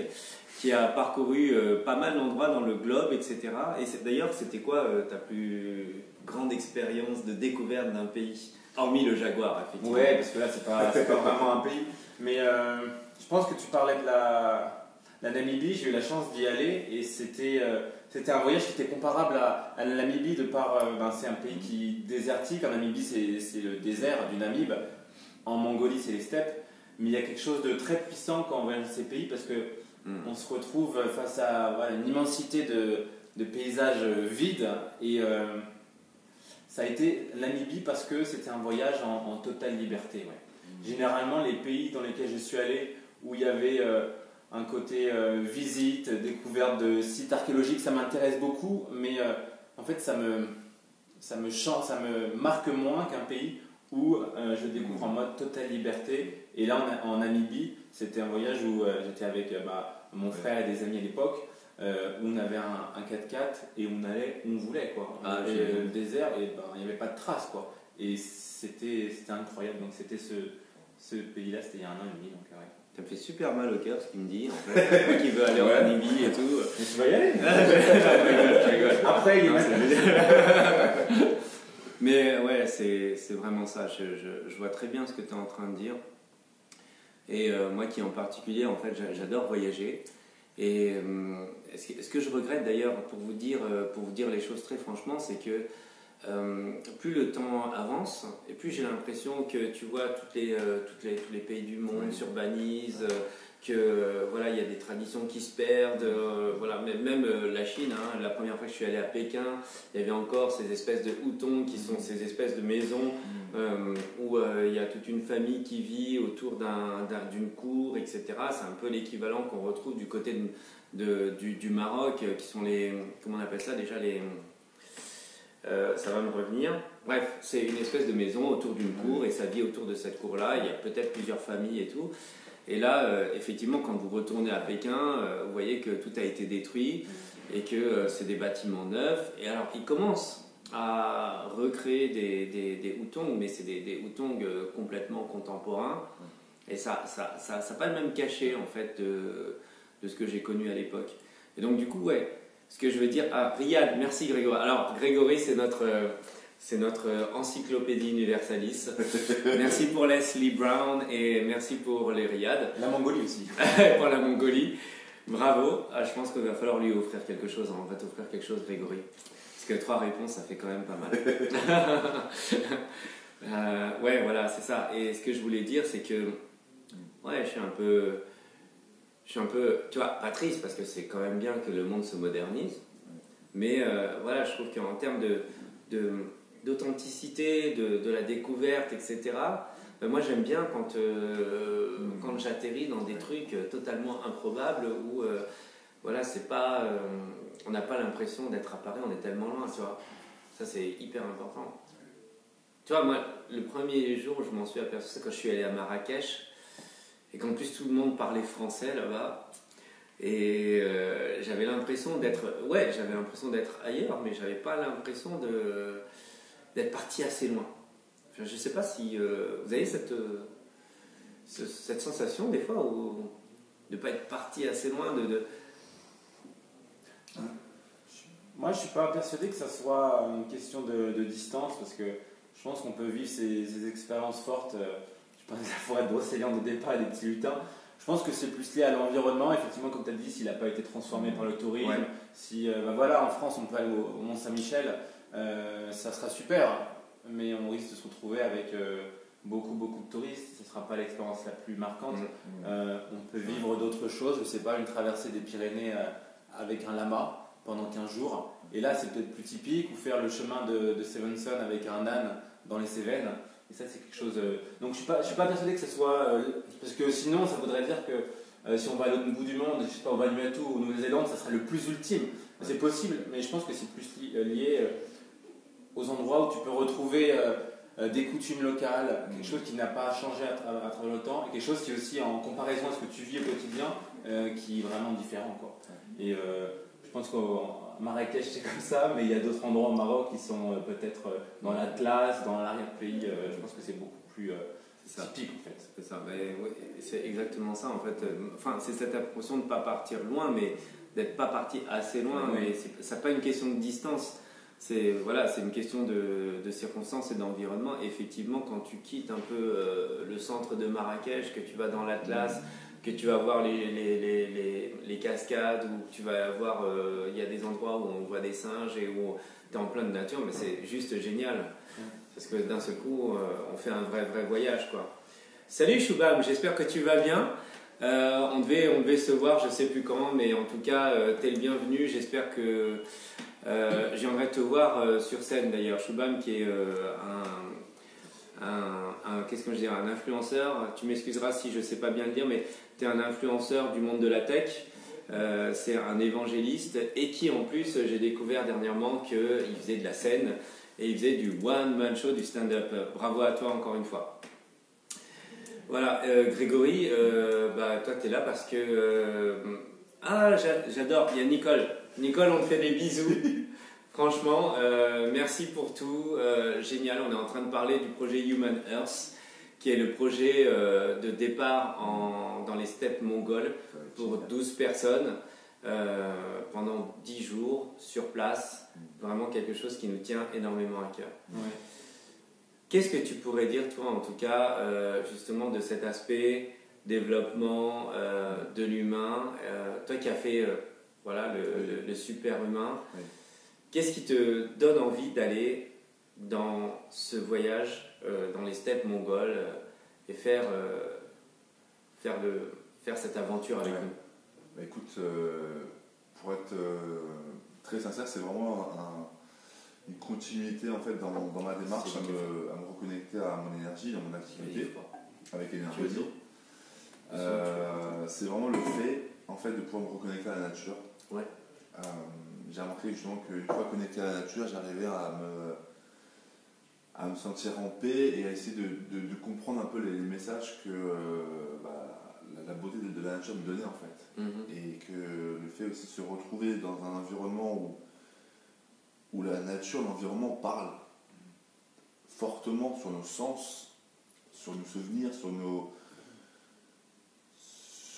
qui a parcouru pas mal d'endroits dans le globe, etc. Et d'ailleurs, c'était quoi ta plus grande expérience de découverte d'un pays? Hormis le Jaguar, effectivement. Ouais, parce que là, c'est pas vraiment un pays. Mais je pense que tu parlais de la Namibie. J'ai eu la chance d'y aller et c'était un voyage qui était comparable à la Namibie de par. C'est un pays qui désertique. En Namibie, c'est le désert du Namib. En Mongolie, c'est les steppes. Mais il y a quelque chose de très puissant quand on va dans ces pays parce que on se retrouve face à une immensité de paysages vides et. Ça a été Namibie parce que c'était un voyage en totale liberté. Ouais. Généralement, les pays dans lesquels je suis allé, où il y avait un côté visite, découverte de sites archéologiques, ça m'intéresse beaucoup, mais en fait, ça me marque moins qu'un pays où je découvre en mode totale liberté. Et là, en Namibie, c'était un voyage où j'étais avec mon frère et des amis à l'époque. Où on avait un 4x4 et on allait où on voulait quoi. On avait le désert et il n'y avait pas de traces quoi. Et c'était incroyable. Donc c'était ce pays-là, c'était il y a 1 an et demi. Donc, ouais. Ça me fait super mal au cœur ce qu'il me dit en fait. Moi qui veux aller en Namibie et tout. Mais tu vas y aller. Je rigole. Après il est Mais ouais, c'est vraiment ça. Je vois très bien ce que tu es en train de dire. Et moi qui en particulier, en fait, j'adore voyager. Et ce que je regrette d'ailleurs, pour vous dire les choses très franchement, c'est que plus le temps avance, et plus j'ai l'impression que tu vois tous les pays du monde s'urbanisent, que voilà, il y a des traditions qui se perdent, voilà, même la Chine, hein, la première fois que je suis allé à Pékin, il y avait encore ces espèces de houtons qui sont ces espèces de maisons où il y a toute une famille qui vit autour d'une cour, etc. C'est un peu l'équivalent qu'on retrouve du côté du Maroc, qui sont les, comment on appelle ça déjà, ça va me revenir. Bref, c'est une espèce de maison autour d'une cour et ça vit autour de cette cour-là. Il y a peut-être plusieurs familles et tout. Et là, effectivement, quand vous retournez à Pékin, vous voyez que tout a été détruit et que c'est des bâtiments neufs. Et alors, ils commencent à recréer des hutongs, mais c'est des hutongs complètement contemporains. Et ça n'a pas le même cachet, en fait, de ce que j'ai connu à l'époque. Et donc, du coup, ouais, ce que je veux dire... Ah, Riyad, merci Grégory. Alors, Grégory, c'est notre encyclopédie universalis. Merci pour Leslie Brown et merci pour les Riyad. La Mongolie aussi. Pour la Mongolie. Bravo. Ah, je pense qu'il va falloir lui offrir quelque chose. On va t'offrir quelque chose, Grégory. Parce que 3 réponses, ça fait quand même pas mal. Ouais, voilà, c'est ça. Et ce que je voulais dire, c'est que ouais, je suis un peu, tu vois, pas triste parce que c'est quand même bien que le monde se modernise. Mais voilà, je trouve qu'en termes d'authenticité, de la découverte, etc., moi j'aime bien quand j'atterris dans des trucs totalement improbables où voilà, c'est pas, on n'a pas l'impression d'être à Paris, on est tellement loin, tu vois. Ça c'est hyper important. Tu vois, moi, le premier jour où je m'en suis aperçu, c'est quand je suis allé à Marrakech et qu'en plus tout le monde parlait français là-bas. Et j'avais l'impression d'être ailleurs, mais j'avais pas l'impression d'être parti assez loin. Enfin, je sais pas si vous avez cette sensation des fois où, de pas être parti assez loin Moi, je suis pas persuadé que ça soit une question de distance, parce que je pense qu'on peut vivre ces expériences fortes. Je pense à la forêt de Brocéliande au départ et des petits lutins. Je pense que c'est plus lié à l'environnement, effectivement, comme tu as dit, s'il n'a pas été transformé par le tourisme. Ouais. Si, voilà, en France, on peut aller au Mont-Saint-Michel, ça sera super. mais on risque de se retrouver avec beaucoup de touristes. Ce ne sera pas l'expérience la plus marquante. On peut vivre d'autres choses, je ne sais pas, une traversée des Pyrénées avec un lama pendant 15 jours. Et là, c'est peut-être plus typique, ou faire le chemin de Stevenson avec un âne dans les Cévennes. Et ça, c'est quelque chose. Donc, je ne suis pas persuadé que ce soit. Parce que sinon, ça voudrait dire que si on va à l'autre bout du monde, je sais pas, au Vanuatu ou au Nouvelle-Zélande, ça serait le plus ultime. C'est possible, mais je pense que c'est plus lié aux endroits où tu peux retrouver des coutumes locales, quelque chose qui n'a pas changé à travers le temps, et quelque chose qui est aussi en comparaison à ce que tu vis au quotidien, qui est vraiment différent, quoi. Et je pense qu'à Marrakech c'est comme ça, mais il y a d'autres endroits au Maroc qui sont peut-être dans l'Atlas, dans l'arrière-pays. Je pense que c'est beaucoup plus typique en fait. C'est ça, oui, c'est exactement ça en fait. Enfin, c'est cette impression de ne pas partir loin, mais d'être pas parti assez loin. Mais ça n'est pas une question de distance. C'est une question de circonstances et d'environnement. Et effectivement, quand tu quittes un peu le centre de Marrakech, que tu vas dans l'Atlas, que tu vas voir les cascades, où tu vas voir, il y a des endroits où on voit des singes et où tu es en pleine nature, mais c'est juste génial. Parce que d'un seul coup, on fait un vrai voyage, quoi. Salut Shubham, j'espère que tu vas bien. On devait se voir, je sais plus quand, mais en tout cas, t'es le bienvenu. J'espère que je viendrai te voir sur scène d'ailleurs. Shubham qui est qu'est-ce que je dirais, un influenceur. Tu m'excuseras si je sais pas bien le dire, mais tu es un influenceur du monde de la tech. C'est un évangéliste et qui en plus, j'ai découvert dernièrement qu'il faisait de la scène et il faisait du one-man show, du stand-up. Bravo à toi encore une fois. Voilà, Grégory, toi tu es là parce que... j'adore, il y a Nicole. Nicole, on te fait des bisous. Franchement, merci pour tout. Génial, on est en train de parler du projet Human Earth, qui est le projet de départ dans les steppes mongoles pour 12 personnes pendant 10 jours sur place. Vraiment quelque chose qui nous tient énormément à cœur. Ouais. Qu'est-ce que tu pourrais dire, toi, en tout cas, justement, de cet aspect développement de l'humain, toi qui as fait le super humain, oui. Qu'est-ce qui te donne envie d'aller dans ce voyage dans les steppes mongoles et faire cette aventure avec nous? Bah, écoute, pour être très sincère, c'est vraiment une continuité en fait dans ma démarche à me reconnecter à mon énergie, à mon activité avec énergie. C'est vraiment le fait en fait de pouvoir me reconnecter à la nature. Ouais. J'ai remarqué justement qu'une fois connecté à la nature, j'arrivais à me sentir en paix et à essayer de comprendre un peu les messages que la beauté de la nature me donnait en fait. Et que le fait aussi de se retrouver dans un environnement où la nature, l'environnement parle fortement sur nos sens, sur nos souvenirs, sur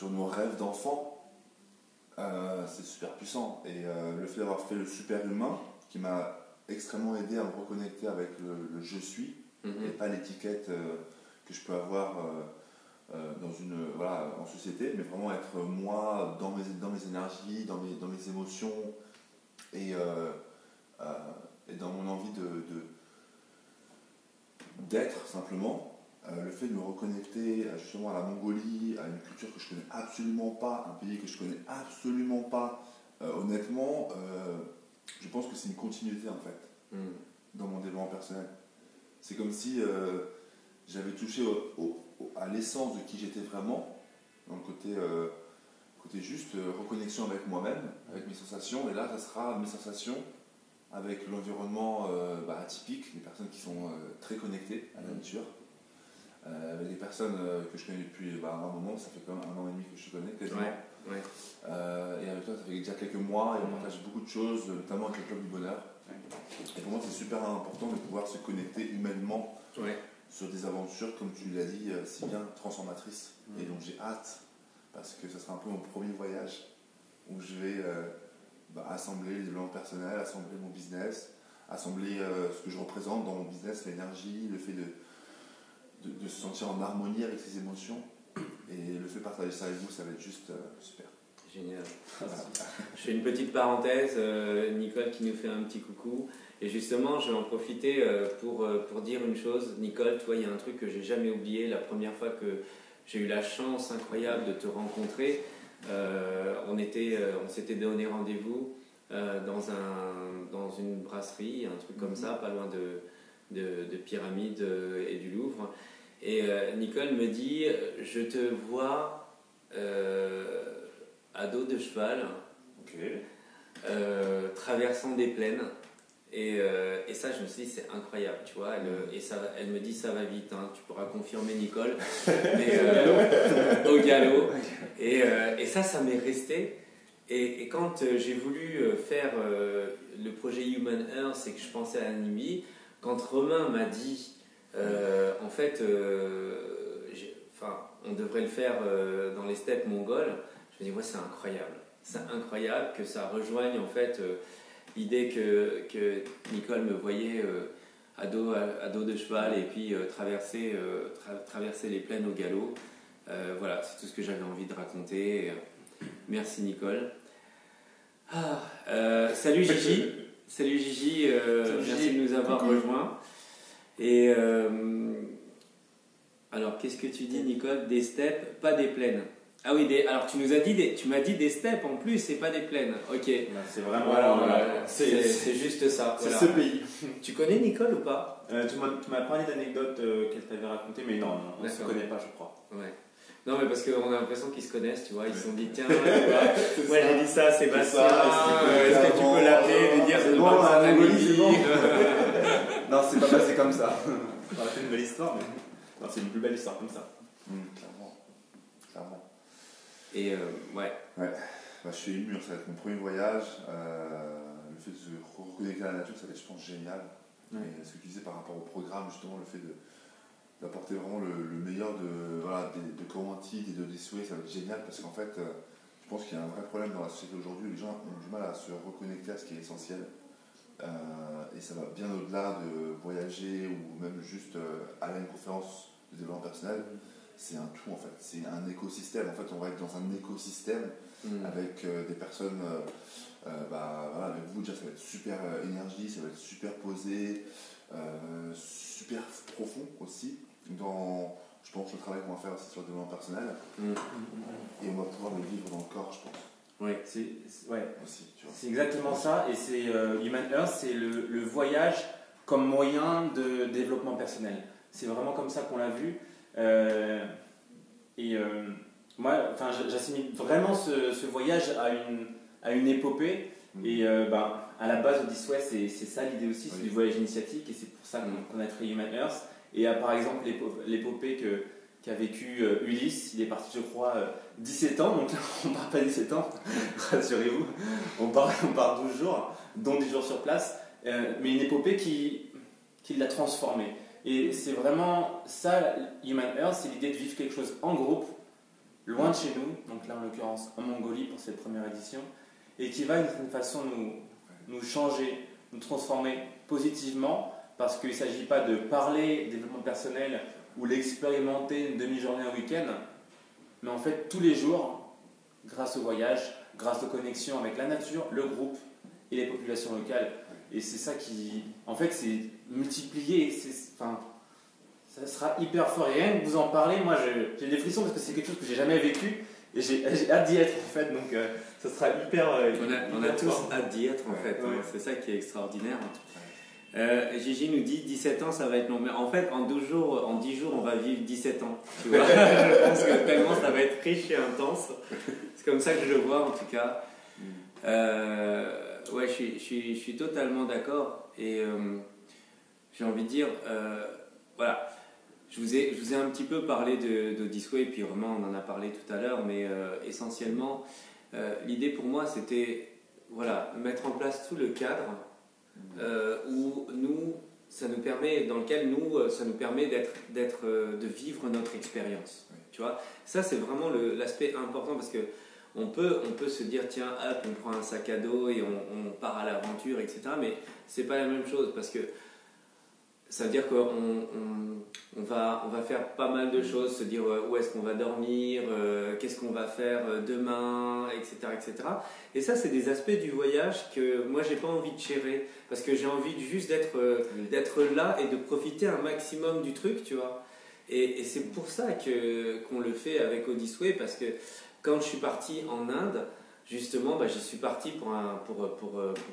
nos rêves d'enfants, c'est super puissant. Et le fait d'avoir fait le super humain, qui m'a extrêmement aidé à me reconnecter avec le je suis, et pas l'étiquette que je peux avoir en société, mais vraiment être moi dans mes énergies, dans mes émotions, et dans mon envie d'être simplement. Le fait de me reconnecter justement à la Mongolie, à une culture que je connais absolument pas, un pays que je connais absolument pas, honnêtement, je pense que c'est une continuité en fait dans mon développement personnel. C'est comme si j'avais touché à l'essence de qui j'étais vraiment, dans le côté juste reconnexion avec moi-même, avec mes sensations, et là ça sera mes sensations avec l'environnement atypique, des personnes qui sont très connectées à la nature. Avec des personnes que je connais depuis un moment, ça fait quand même 1 an et demi que je te connais quasiment. Ouais. Et avec toi, ça fait déjà quelques mois et on partage beaucoup de choses, notamment avec le Club du Bonheur. Et pour moi, c'est super important de pouvoir se connecter humainement sur des aventures, comme tu l'as dit, si bien transformatrices. Et donc j'ai hâte, parce que ce sera un peu mon premier voyage où je vais assembler le développement personnel, assembler mon business, assembler ce que je représente dans mon business, l'énergie, le fait de se sentir en harmonie avec ses émotions, et le fait de partager ça avec vous, ça va être juste super. Génial. Je fais une petite parenthèse, Nicole qui nous fait un petit coucou. Et justement, je vais en profiter pour dire une chose. Nicole, toi, il y a un truc que j'ai jamais oublié. La première fois que j'ai eu la chance incroyable de te rencontrer, on s'était donné rendez-vous dans une brasserie, un truc comme ça, pas loin de Pyramide et du Louvre. Et Nicole me dit, je te vois à dos de cheval, traversant des plaines. Et ça, je me suis dit, c'est incroyable, tu vois. Elle me dit, ça va vite, hein, tu pourras confirmer, Nicole. Mais, au galop. Et ça m'est resté. Et quand j'ai voulu faire le projet Human Earth et que je pensais à Nimi, quand Romain m'a dit, en fait, on devrait le faire dans les steppes mongoles, je me dis, ouais, c'est incroyable. C'est incroyable que ça rejoigne, en fait, l'idée que Nicole me voyait à dos de cheval et puis traverser les plaines au galop. Voilà, c'est tout ce que j'avais envie de raconter. Merci Nicole. Salut Gigi. Salut Gigi, merci de nous avoir rejoints. Et alors, qu'est-ce que tu dis, Nicole? Des steppes, pas des plaines. Ah oui, alors tu m'as dit des steppes en plus et pas des plaines. Ok. C'est vraiment. C'est juste ça. C'est ce pays. Tu connais Nicole ou pas? Tu m'as parlé d'anecdotes qu'elle t'avait racontées, mais non, on ne se connaît pas, je crois. Ouais. Non, mais parce qu'on a l'impression qu'ils se connaissent, tu vois. Ils se sont dit, tiens, tu vois, ouais, j'ai dit ça à Sébastien. Est-ce que tu peux l'appeler et lui dire, c'est bon, c'est bon. Non, c'est pas passé comme ça. On va raconter une belle histoire, mais non, c'est une plus belle histoire comme ça. Clairement. Et ouais. Je suis ému, ça va être mon premier voyage. Le fait de se reconnecter à la nature, ça va être, je pense, génial. Et ce que tu disais par rapport au programme, justement, le fait d'apporter vraiment le meilleur de Corentide et de Odyssey, ça va être génial parce qu'en fait, je pense qu'il y a un vrai problème dans la société aujourd'hui. Les gens ont du mal à se reconnecter à ce qui est essentiel. Et ça va bien au-delà de voyager ou même juste aller à une conférence de développement personnel. C'est un tout en fait, c'est un écosystème. En fait, on va être dans un écosystème avec des personnes. Avec vous, déjà, ça va être super énergie, ça va être super posé, super profond aussi. Je pense, le travail qu'on va faire c'est sur le développement personnel. Et on va pouvoir le vivre dans le corps, je pense. Oui, c'est exactement ça. Et c'est Human Earth, c'est le voyage comme moyen de développement personnel. C'est vraiment comme ça qu'on l'a vu. Moi, j'assimile vraiment ce voyage à une épopée. Et à la base, Odyssey, c'est ça l'idée aussi, c'est du voyage initiatique. Et c'est pour ça qu'on a créé Human Earth. Et par exemple, l'épopée qu'a vécu Ulysse, il est parti, je crois, 17 ans, donc là, on ne part pas 17 ans, rassurez-vous, on part 12 jours, dont 10 jours sur place, mais une épopée qui l'a transformé. Et c'est vraiment ça, Human Earth, c'est l'idée de vivre quelque chose en groupe, loin de chez nous, donc là en l'occurrence en Mongolie pour cette première édition, et qui va d'une certaine façon nous changer, nous transformer positivement, parce qu'il ne s'agit pas de parler développement personnel ou l'expérimenter une demi-journée, un week-end, mais en fait tous les jours, grâce au voyage, grâce aux connexions avec la nature, le groupe et les populations locales. Et c'est ça qui, en fait, c'est multiplié, ça sera hyper fort. Et rien que vous en parler, moi j'ai des frissons parce que c'est quelque chose que j'ai jamais vécu et j'ai hâte d'y être en fait, donc ça sera hyper. On a tous hâte d'y être en fait, ouais. C'est ça qui est extraordinaire. Gigi nous dit 17 ans ça va être long, mais en fait en 10 jours on va vivre 17 ans, tu vois. Je pense que tellement ça va être riche et intense, c'est comme ça que je le vois en tout cas. Ouais, je suis totalement d'accord et j'ai envie de dire, voilà, je vous ai un petit peu parlé d'Odyssey et puis vraiment on en a parlé tout à l'heure, mais essentiellement l'idée pour moi c'était mettre en place tout le cadre dans lequel ça nous permet de vivre notre expérience. Tu vois, ça c'est vraiment l'aspect important parce que on peut se dire tiens hop on prend un sac à dos et on part à l'aventure etc. Mais c'est pas la même chose parce que ça veut dire qu'on va faire pas mal de choses, se dire où est-ce qu'on va dormir, qu'est-ce qu'on va faire demain, etc., etc. Et ça, c'est des aspects du voyage que moi, j'ai pas envie de gérer, parce que j'ai envie juste d'être là et de profiter un maximum du truc, tu vois. Et c'est pour ça qu'on le fait avec Odyssey, parce que quand je suis parti en Inde, justement, j'y suis parti pour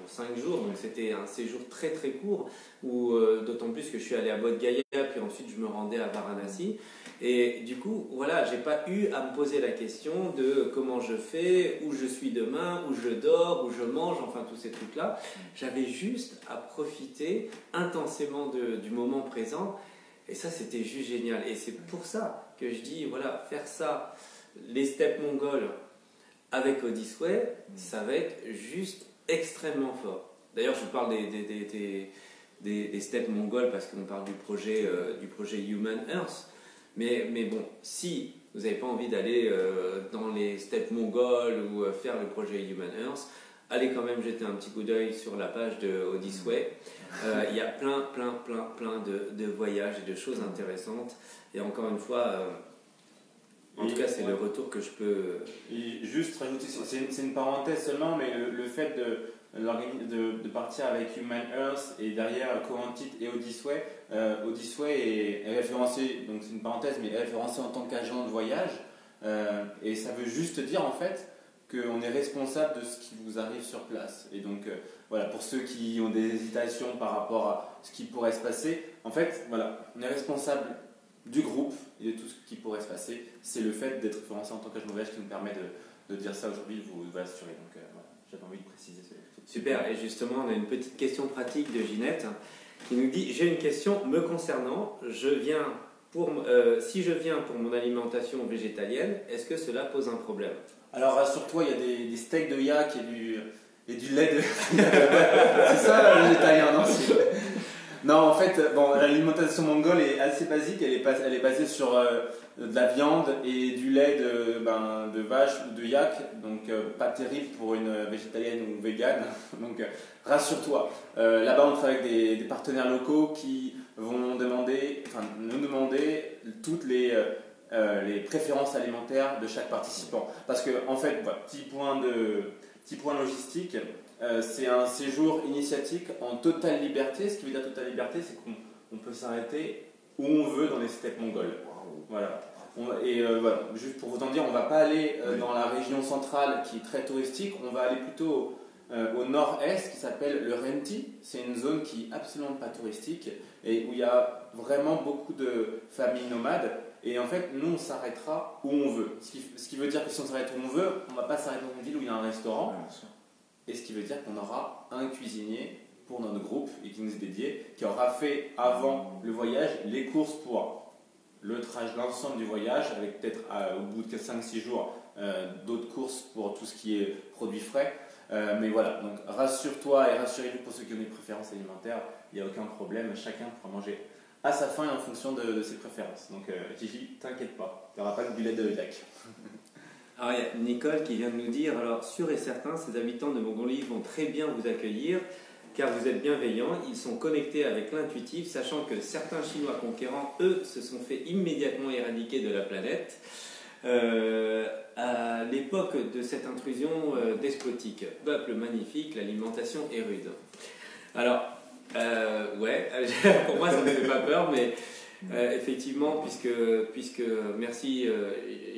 5 jours, donc c'était un séjour très très court, d'autant plus que je suis allé à Bodh Gaya, puis ensuite je me rendais à Varanasi. Et du coup, voilà, j'ai pas eu à me poser la question de comment je fais, où je suis demain, où je dors, où je mange, enfin tous ces trucs-là. J'avais juste à profiter intensément du moment présent, et ça c'était juste génial. Et c'est pour ça que je dis, voilà, faire ça, les steppes mongoles, avec Odyssey, ça va être juste extrêmement fort. D'ailleurs, je vous parle des steppes mongoles parce qu'on parle du projet Human Earth. Mais bon, si vous n'avez pas envie d'aller dans les steppes mongoles ou faire le projet Human Earth, allez quand même jeter un petit coup d'œil sur la page de Odyssey. Il y a plein de voyages et de choses intéressantes. Et encore une fois... En tout cas, c'est le retour que je peux... Et juste rajouter, c'est une parenthèse seulement, mais le fait de partir avec Human Earth et derrière Coventit et Odyssey, Odyssey est référencé, donc c'est une parenthèse, mais est référencé en tant qu'agent de voyage. Et ça veut juste dire en fait qu'on est responsable de ce qui vous arrive sur place. Et donc voilà, pour ceux qui ont des hésitations par rapport à ce qui pourrait se passer, en fait, voilà, on est responsable du groupe et de tout ce qui pourrait se passer. C'est le fait d'être référencé en tant qu'agent de voyage qui nous permet de dire ça aujourd'hui, vous assurer. Donc voilà, j'avais envie de préciser ça. Super, et justement on a une petite question pratique de Ginette qui nous dit: j'ai une question me concernant, si je viens pour mon alimentation végétalienne, est-ce que cela pose un problème? Alors rassure-toi, il y a des steaks de yak et du lait de... C'est ça végétalien, non? Non, en fait, bon, l'alimentation mongole est assez basique, elle est basée sur de la viande et du lait de vache ou de yak, donc pas terrible pour une végétalienne ou végane. Donc rassure-toi, là-bas on travaille avec des partenaires locaux qui vont nous demander toutes les préférences alimentaires de chaque participant. Parce que, en fait, voilà, petit point logistique. C'est un séjour initiatique en totale liberté. Ce qui veut dire totale liberté, c'est qu'on peut s'arrêter où on veut dans les steppes mongoles. Voilà. Voilà, juste pour vous en dire, on ne va pas aller dans la région centrale qui est très touristique, on va aller plutôt au nord-est qui s'appelle le Renti. C'est une zone qui est absolument pas touristique et où il y a vraiment beaucoup de familles nomades. Et en fait, nous, on s'arrêtera où on veut. Ce qui veut dire que si on s'arrête où on veut, on ne va pas s'arrêter dans une ville où il y a un restaurant. Et ce qui veut dire qu'on aura un cuisinier pour notre groupe et qui nous est dédié, qui aura fait avant le voyage les courses pour l'ensemble du voyage, avec peut-être au bout de 5-6 jours d'autres courses pour tout ce qui est produits frais. Mais voilà, donc rassure-toi et rassurez-vous pour ceux qui ont des préférences alimentaires, il n'y a aucun problème, chacun pourra manger à sa faim et en fonction de ses préférences. Donc Gigi, t'inquiète pas, il n'y aura pas que du lait de yak. Alors il y a Nicole qui vient de nous dire: alors sûr et certain, ces habitants de Mongolie vont très bien vous accueillir car vous êtes bienveillants, ils sont connectés avec l'intuitif, sachant que certains Chinois conquérants, eux, se sont fait immédiatement éradiquer de la planète à l'époque de cette intrusion despotique. Peuple magnifique, l'alimentation est rude. Alors, ouais, pour moi ça ne me fait pas peur, mais effectivement, puisque merci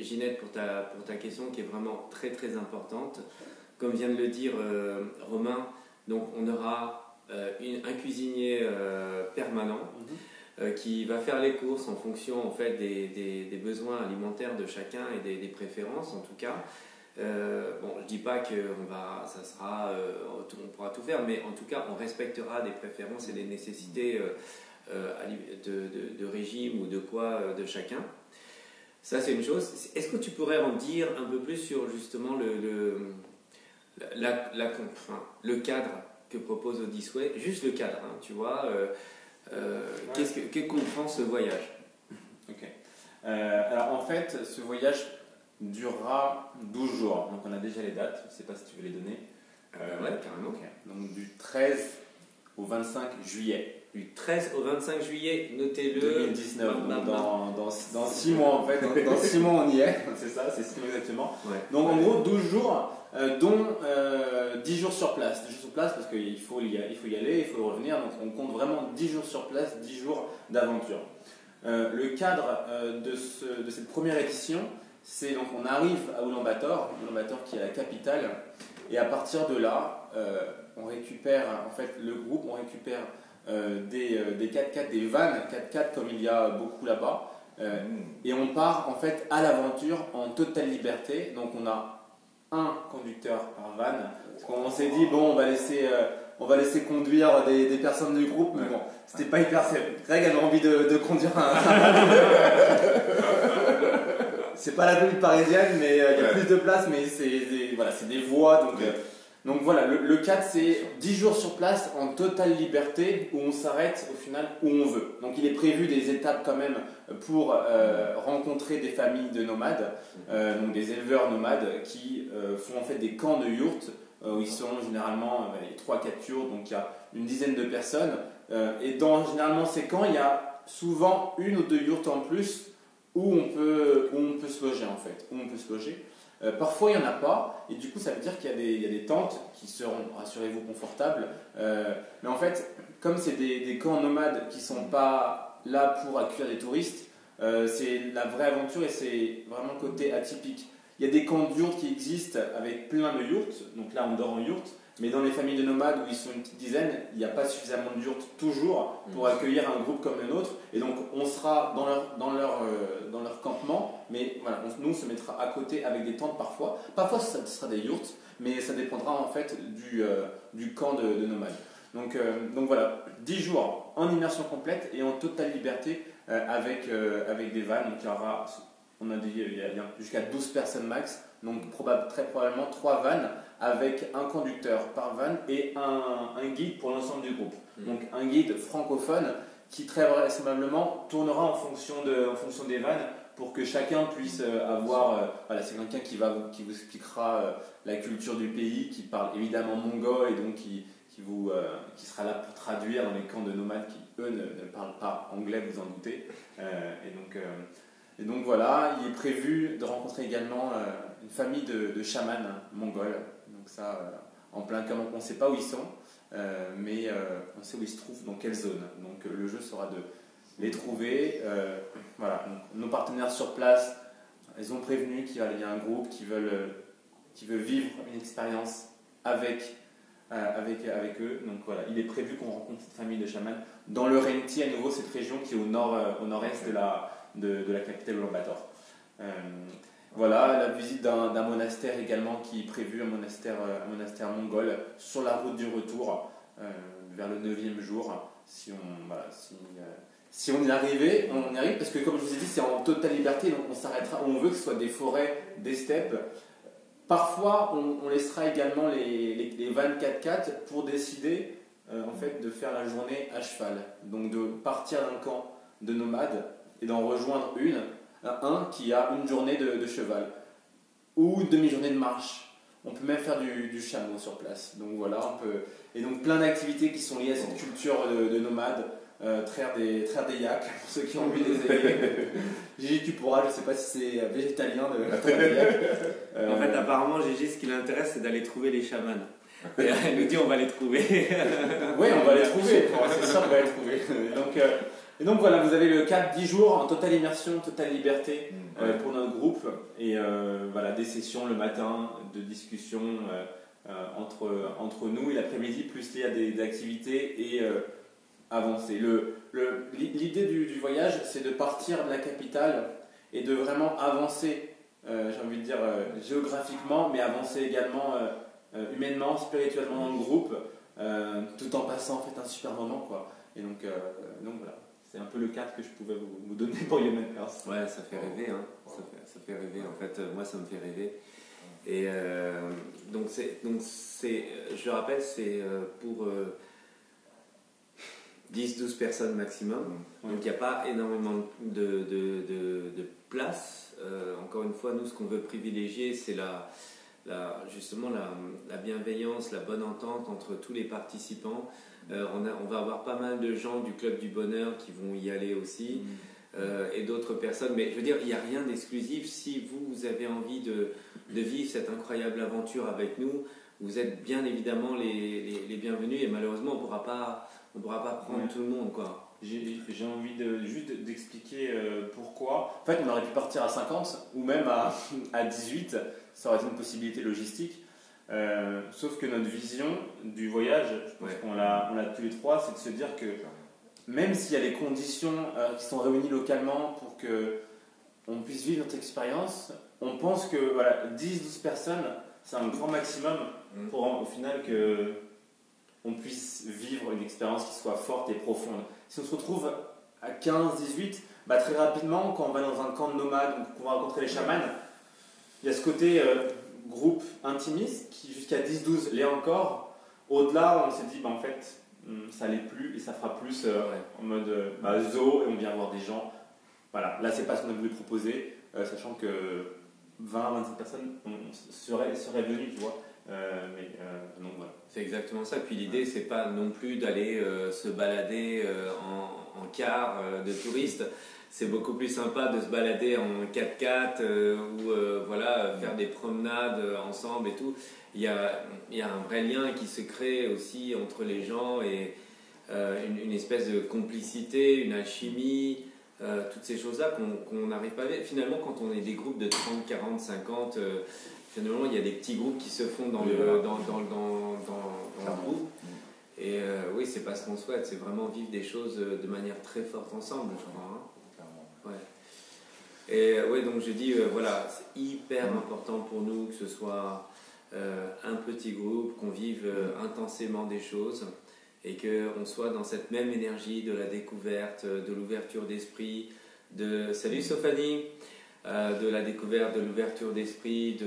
Ginette pour ta question qui est vraiment très très importante. Comme vient de le dire Romain, donc on aura un cuisinier permanent qui va faire les courses en fonction en fait des besoins alimentaires de chacun et des préférences en tout cas. Bon, je dis pas que on pourra tout faire, mais en tout cas on respectera des préférences et des nécessités de régime ou de quoi de chacun. Ça c'est une chose. Est-ce que tu pourrais en dire un peu plus sur justement le cadre que propose Odyssey, juste le cadre, hein, tu vois, qu'est-ce que comprend ce voyage? Ok. Alors en fait, ce voyage durera 12 jours, donc on a déjà les dates, je ne sais pas si tu veux les donner. Ouais, carrément. Okay. Donc du 13 au 25 juillet. du 13 au 25 juillet, notez-le. 2019, donc dans 6 mois en fait, dans 6 mois on y est, c'est ça, c'est 6 mois exactement. Ouais. Donc en gros 12 jours, dont 10 jours sur place. 10 jours sur place parce qu'il faut y aller, il faut revenir, donc on compte vraiment 10 jours sur place, 10 jours d'aventure. Le cadre de cette première édition, c'est donc on arrive à Ulaanbaatar qui est la capitale, et à partir de là, on récupère, en fait le groupe, on récupère des 4x4, des vannes 4x4 comme il y a beaucoup là-bas, et on part en fait à l'aventure en totale liberté. Donc on a un conducteur par van, parce qu'on s'est dit bon on va laisser conduire des personnes du groupe, mais bon c'était pas hyper simple. Greg avait envie de conduire un c'est pas la ville parisienne, mais il y a plus de place, mais c'est des voies, donc voilà, le 4 c'est 10 jours sur place en totale liberté, où on s'arrête au final où on veut. Donc il est prévu des étapes quand même pour rencontrer des familles de nomades, donc des éleveurs nomades qui font en fait des camps de yourtes, où ils sont généralement 3-4 yourtes, donc il y a une dizaine de personnes, et dans généralement ces camps il y a souvent une ou deux yourtes en plus où on peut se loger en fait, parfois il n'y en a pas, et du coup ça veut dire qu'il y a des tentes qui seront, rassurez-vous, confortables, mais en fait comme c'est des camps nomades qui ne sont pas là pour accueillir des touristes, c'est la vraie aventure et c'est vraiment le côté atypique. Il y a des camps de yourtes qui existent avec plein de yourtes, donc là on dort en yourte, mais dans les familles de nomades où ils sont une petite dizaine, il n'y a pas suffisamment de yourtes toujours pour accueillir un groupe comme le nôtre, et donc on sera dans leur campement, mais voilà, nous on se mettra à côté avec des tentes parfois ça sera des yourtes, mais ça dépendra en fait du camp de nomades. Donc voilà, 10 jours en immersion complète et en totale liberté avec des vannes, donc il y aura, on a dit, il y a jusqu'à 12 personnes max, donc très probablement 3 vannes avec un conducteur par van et un guide pour l'ensemble du groupe. Donc un guide francophone qui très vraisemblablement tournera en fonction des vannes pour que chacun puisse avoir... voilà, c'est quelqu'un qui vous expliquera la culture du pays, qui parle évidemment mongol et donc qui sera là pour traduire dans les camps de nomades qui, eux, ne parlent pas anglais, vous en doutez. Et donc voilà, il est prévu de rencontrer également une famille de chamans mongols. Donc ça, en plein camp, on ne sait pas où ils sont, mais on sait où ils se trouvent, dans quelle zone. Donc le jeu sera de les trouver. Voilà. Donc, nos partenaires sur place, ils ont prévenu qu'il y a un groupe qui veut vivre une expérience avec eux. Donc voilà, il est prévu qu'on rencontre cette famille de chamans dans le Renti, à nouveau, cette région qui est au nord-est de la capitale Ulaanbaatar. Voilà, la visite d'un monastère également qui est prévu, un monastère mongol, sur la route du retour, vers le 9e jour. Si on y arrivait, on y arrive, parce que comme je vous ai dit, c'est en totale liberté, donc on s'arrêtera, on veut que ce soit des forêts, des steppes. Parfois, on laissera également les vannes 4x4 pour décider en fait, de faire la journée à cheval. Donc de partir d'un camp de nomades et d'en rejoindre un qui a une journée de cheval ou une demi-journée de marche. On peut même faire du chameau sur place. Donc voilà, et donc plein d'activités qui sont liées à cette culture de nomades. Traire des yaks, pour ceux qui ont envie de les essayer. Gigi, tu pourras, je ne sais pas si c'est végétalien de traire des yaks. En fait, apparemment, Gigi, ce qui l'intéresse, c'est d'aller trouver les chamans. Et elle nous dit, on va les trouver. Oui, on va les trouver, c'est sûr qu'on va les trouver. Et donc voilà, vous avez le 4-10 jours en totale immersion, totale liberté pour notre groupe. Et voilà, des sessions le matin de discussion entre nous, et l'après-midi, plus il y a des activités et avancer. L'idée du voyage, c'est de partir de la capitale et de vraiment avancer, j'ai envie de dire géographiquement, mais avancer également humainement, spirituellement dans le groupe, tout en passant en fait un super moment, quoi. Et donc voilà, c'est un peu le cadre que je pouvais vous donner pour Human Earth. Ouais, ça fait rêver, hein. Ça fait rêver. En fait, moi, ça me fait rêver. Et donc je le rappelle, c'est pour 10-12 personnes maximum. Donc il n'y a pas énormément de place. Encore une fois, nous, ce qu'on veut privilégier, c'est justement la bienveillance, la bonne entente entre tous les participants. On va avoir pas mal de gens du Club du Bonheur qui vont y aller aussi, et d'autres personnes. Mais je veux dire, il n'y a rien d'exclusif. Si vous avez envie de vivre cette incroyable aventure avec nous, vous êtes bien évidemment les bienvenus. Et malheureusement, on ne pourra pas prendre tout le monde, quoi. J'ai envie juste d'expliquer pourquoi. En fait, on aurait pu partir à 50 ou même à 18, ça aurait été une possibilité logistique. Sauf que notre vision du voyage, je pense qu'on l'a tous les trois, c'est de se dire que même s'il y a des conditions qui sont réunies localement pour qu'on puisse vivre notre expérience, on pense que 10-12 personnes, c'est un grand maximum pour au final qu'on puisse vivre une expérience qui soit forte et profonde. Si on se retrouve à 15-18, très rapidement, quand on va dans un camp de nomades, qu'on va rencontrer les chamans, il y a ce côté groupe intimiste qui jusqu'à 10-12 l'est encore. Au-delà, on s'est dit en fait ça l'est plus et ça fera plus en mode zoo et on vient voir des gens. Voilà, là c'est pas ce qu'on a voulu proposer, sachant que 20-25 personnes seraient venues, tu vois. Donc voilà. C'est exactement ça. Puis l'idée, c'est pas non plus d'aller se balader en car de touristes. C'est beaucoup plus sympa de se balader en 4x4 ou faire des promenades ensemble et tout. Il y a un vrai lien qui se crée aussi entre les gens et une espèce de complicité, une alchimie, toutes ces choses-là qu'on n'arrive pas à ver. Finalement, quand on est des groupes de 30, 40, 50, finalement, il y a des petits groupes qui se font dans le groupe. Et oui, c'est pas ce qu'on souhaite, c'est vraiment vivre des choses de manière très forte ensemble, je crois. Ouais. Et donc je dis, c'est hyper important pour nous que ce soit un petit groupe, qu'on vive intensément des choses et qu'on soit dans cette même énergie de la découverte, de l'ouverture d'esprit, salut Sophanie, de la découverte, de l'ouverture d'esprit,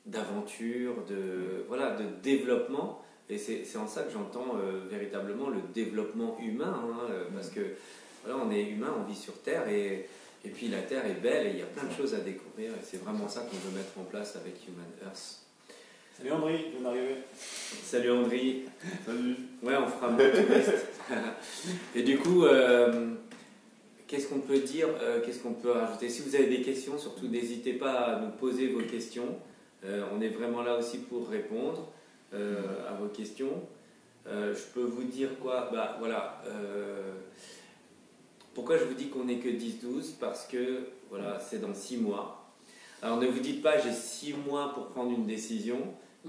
d'aventure, de développement. Et c'est en ça que j'entends véritablement le développement humain, parce que on est humain, on vit sur Terre et puis la Terre est belle et il y a plein de choses à découvrir et c'est vraiment ça qu'on veut mettre en place avec Human Earth. Salut André, je viens d'arriver. Salut André. Salut. Ouais, on fera un bon touriste. Et du coup, qu'est-ce qu'on peut dire, qu'est-ce qu'on peut rajouter? Si vous avez des questions, surtout n'hésitez pas à nous poser vos questions. On est vraiment là aussi pour répondre à vos questions. Je peux vous dire quoi? Pourquoi je vous dis qu'on n'est que 10-12? Parce que c'est dans 6 mois. Alors ne vous dites pas j'ai 6 mois pour prendre une décision,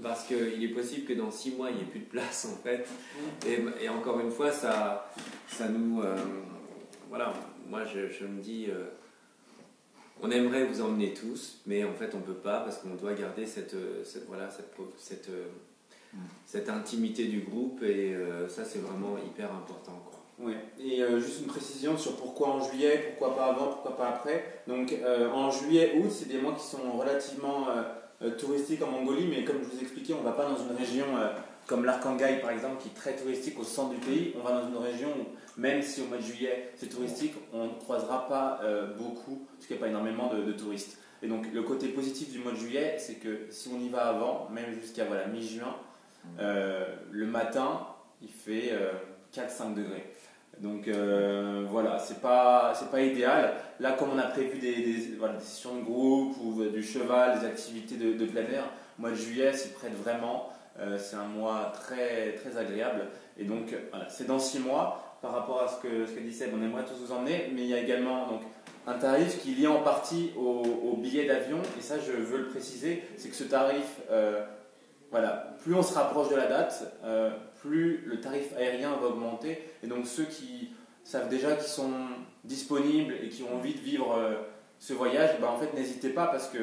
parce qu'il est possible que dans 6 mois il n'y ait plus de place en fait. Et encore une fois, ça nous... moi je me dis... on aimerait vous emmener tous, mais en fait on ne peut pas parce qu'on doit garder cette intimité du groupe et ça c'est vraiment hyper important, quoi. Ouais. Et juste une précision sur pourquoi en juillet, pourquoi pas avant, pourquoi pas après. Donc en juillet, août, c'est des mois qui sont relativement touristiques en Mongolie, mais comme je vous expliquais, on ne va pas dans une région comme l'Arkhangaï par exemple, qui est très touristique au centre du pays. On va dans une région où, même si au mois de juillet c'est touristique, on ne croisera pas beaucoup, parce qu'il n'y a pas énormément de touristes. Et donc le côté positif du mois de juillet, c'est que si on y va avant, même jusqu'à mi-juin, le matin, il fait 4-5 degrés. Donc c'est pas idéal. Là, comme on a prévu des sessions de groupe ou du cheval, des activités de plein air, le mois de juillet s'y prête vraiment. C'est un mois très, très agréable. Et donc, c'est dans 6 mois. Par rapport à ce que dit Seb, on aimerait tous vous emmener, mais il y a également un tarif qui est lié en partie au billet d'avion. Et ça, je veux le préciser, c'est que ce tarif, plus on se rapproche de la date, plus le tarif aérien va augmenter. Et donc ceux qui savent déjà qu'ils sont disponibles et qui ont envie de vivre ce voyage, en fait n'hésitez pas, parce que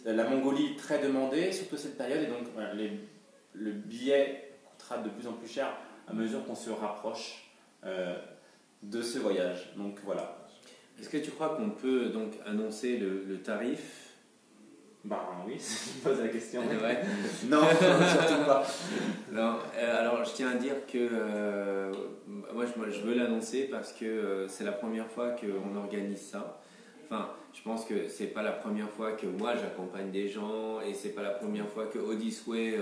la Mongolie est très demandée, surtout cette période, et donc le billet coûtera de plus en plus cher à mesure qu'on se rapproche de ce voyage. Donc voilà. Est-ce que tu crois qu'on peut donc annoncer le tarif? Oui, si tu poses la question. Ouais. Non, surtout pas. Non, alors je tiens à dire que moi je veux l'annoncer parce que c'est la première fois qu'on organise ça. Enfin, Je pense que c'est pas la première fois que moi j'accompagne des gens et c'est pas la première fois que Odyssey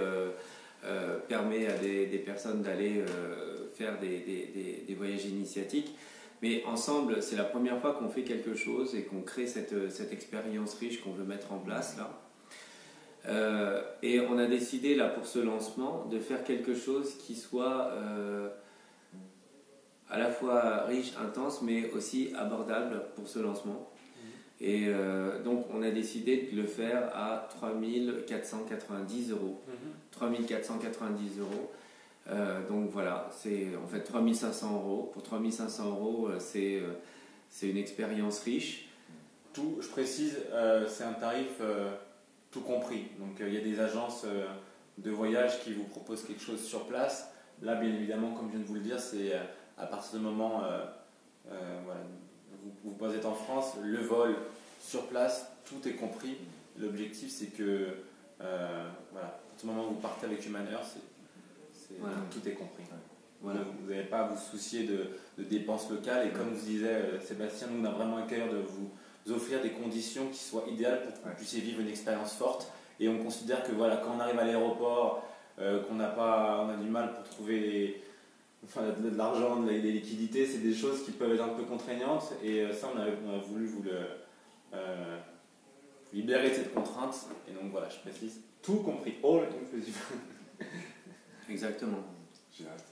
permet à des personnes d'aller faire des voyages initiatiques. Mais ensemble, c'est la première fois qu'on fait quelque chose et qu'on crée cette expérience riche qu'on veut mettre en place là. Et on a décidé là pour ce lancement de faire quelque chose qui soit à la fois riche, intense, mais aussi abordable pour ce lancement. Et donc on a décidé de le faire à 3 490 euros. 3 490 euros. Donc voilà, c'est en fait 3 500 euros. Pour 3 500 euros, c'est une expérience riche. Tout, je précise, c'est un tarif tout compris. Donc il y a des agences de voyage qui vous proposent quelque chose sur place. Là, bien évidemment, comme je viens de vous le dire, c'est à partir du moment voilà, vous êtes en France, le vol sur place, tout est compris. L'objectif, c'est que voilà, à partir du moment où vous partez avec Human Earth, voilà, tout est compris. Voilà. Vous n'avez pas à vous soucier de dépenses locales. Et comme vous disait Sébastien, nous, on a vraiment à cœur de vous offrir des conditions qui soient idéales pour que vous puissiez vivre une expérience forte. Et on considère que voilà, quand on arrive à l'aéroport, on a du mal pour trouver de l'argent, des liquidités, c'est des choses qui peuvent être un peu contraignantes. Et ça, on a voulu vous libérer de cette contrainte. Et donc voilà, je précise, tout compris, all inclusive. Exactement. J'ai hâte.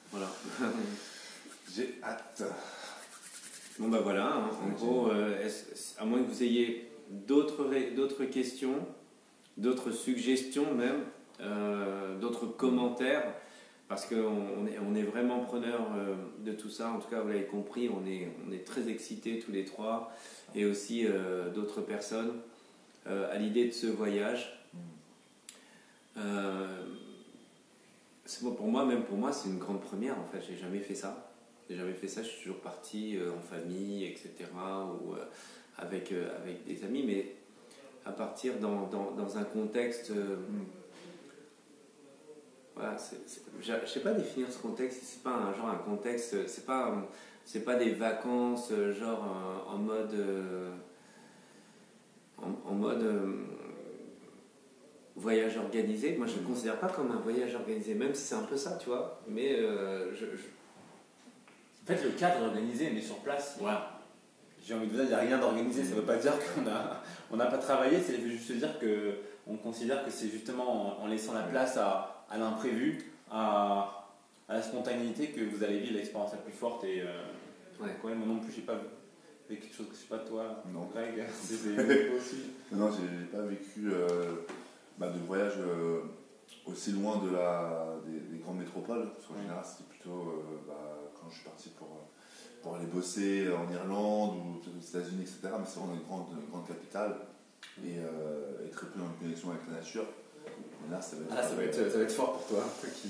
Voilà. J'ai hâte. Bon bah voilà, hein, en gros, à moins que vous ayez d'autres questions, d'autres suggestions même, d'autres commentaires, parce qu'on est vraiment preneur de tout ça. En tout cas, vous l'avez compris, on est très excités tous les trois, et aussi d'autres personnes à l'idée de ce voyage. Pour moi, c'est une grande première en fait. J'ai jamais fait ça. Je suis toujours parti en famille, etc. ou avec des amis, mais à partir dans un contexte. Voilà, je ne sais pas définir ce contexte. C'est pas un contexte. C'est pas des vacances genre en mode. Voyage organisé. Moi, je ne le considère pas comme un voyage organisé, même si c'est un peu ça, tu vois. Mais En fait, le cadre est organisé, mais sur place. Voilà. J'ai envie de vous dire, il n'y a rien d'organisé. Ça ne veut pas dire qu'on n'a pas travaillé. C'est juste dire qu'on considère que c'est justement en laissant la place à l'imprévu, à la spontanéité, que vous allez vivre l'expérience la plus forte. Et moi non plus, j'ai pas vécu quelque chose que je sais pas toi. Non. Greg, c'est aussi. Non, j'ai pas vécu de voyage aussi loin des grandes métropoles. Parce qu'en général, c'était plutôt quand je suis parti pour aller bosser en Irlande ou aux États-Unis, etc. Mais c'est vraiment une grande capitale et très peu dans une connexion avec la nature. Et là, ça va être fort pour toi. Un truc qui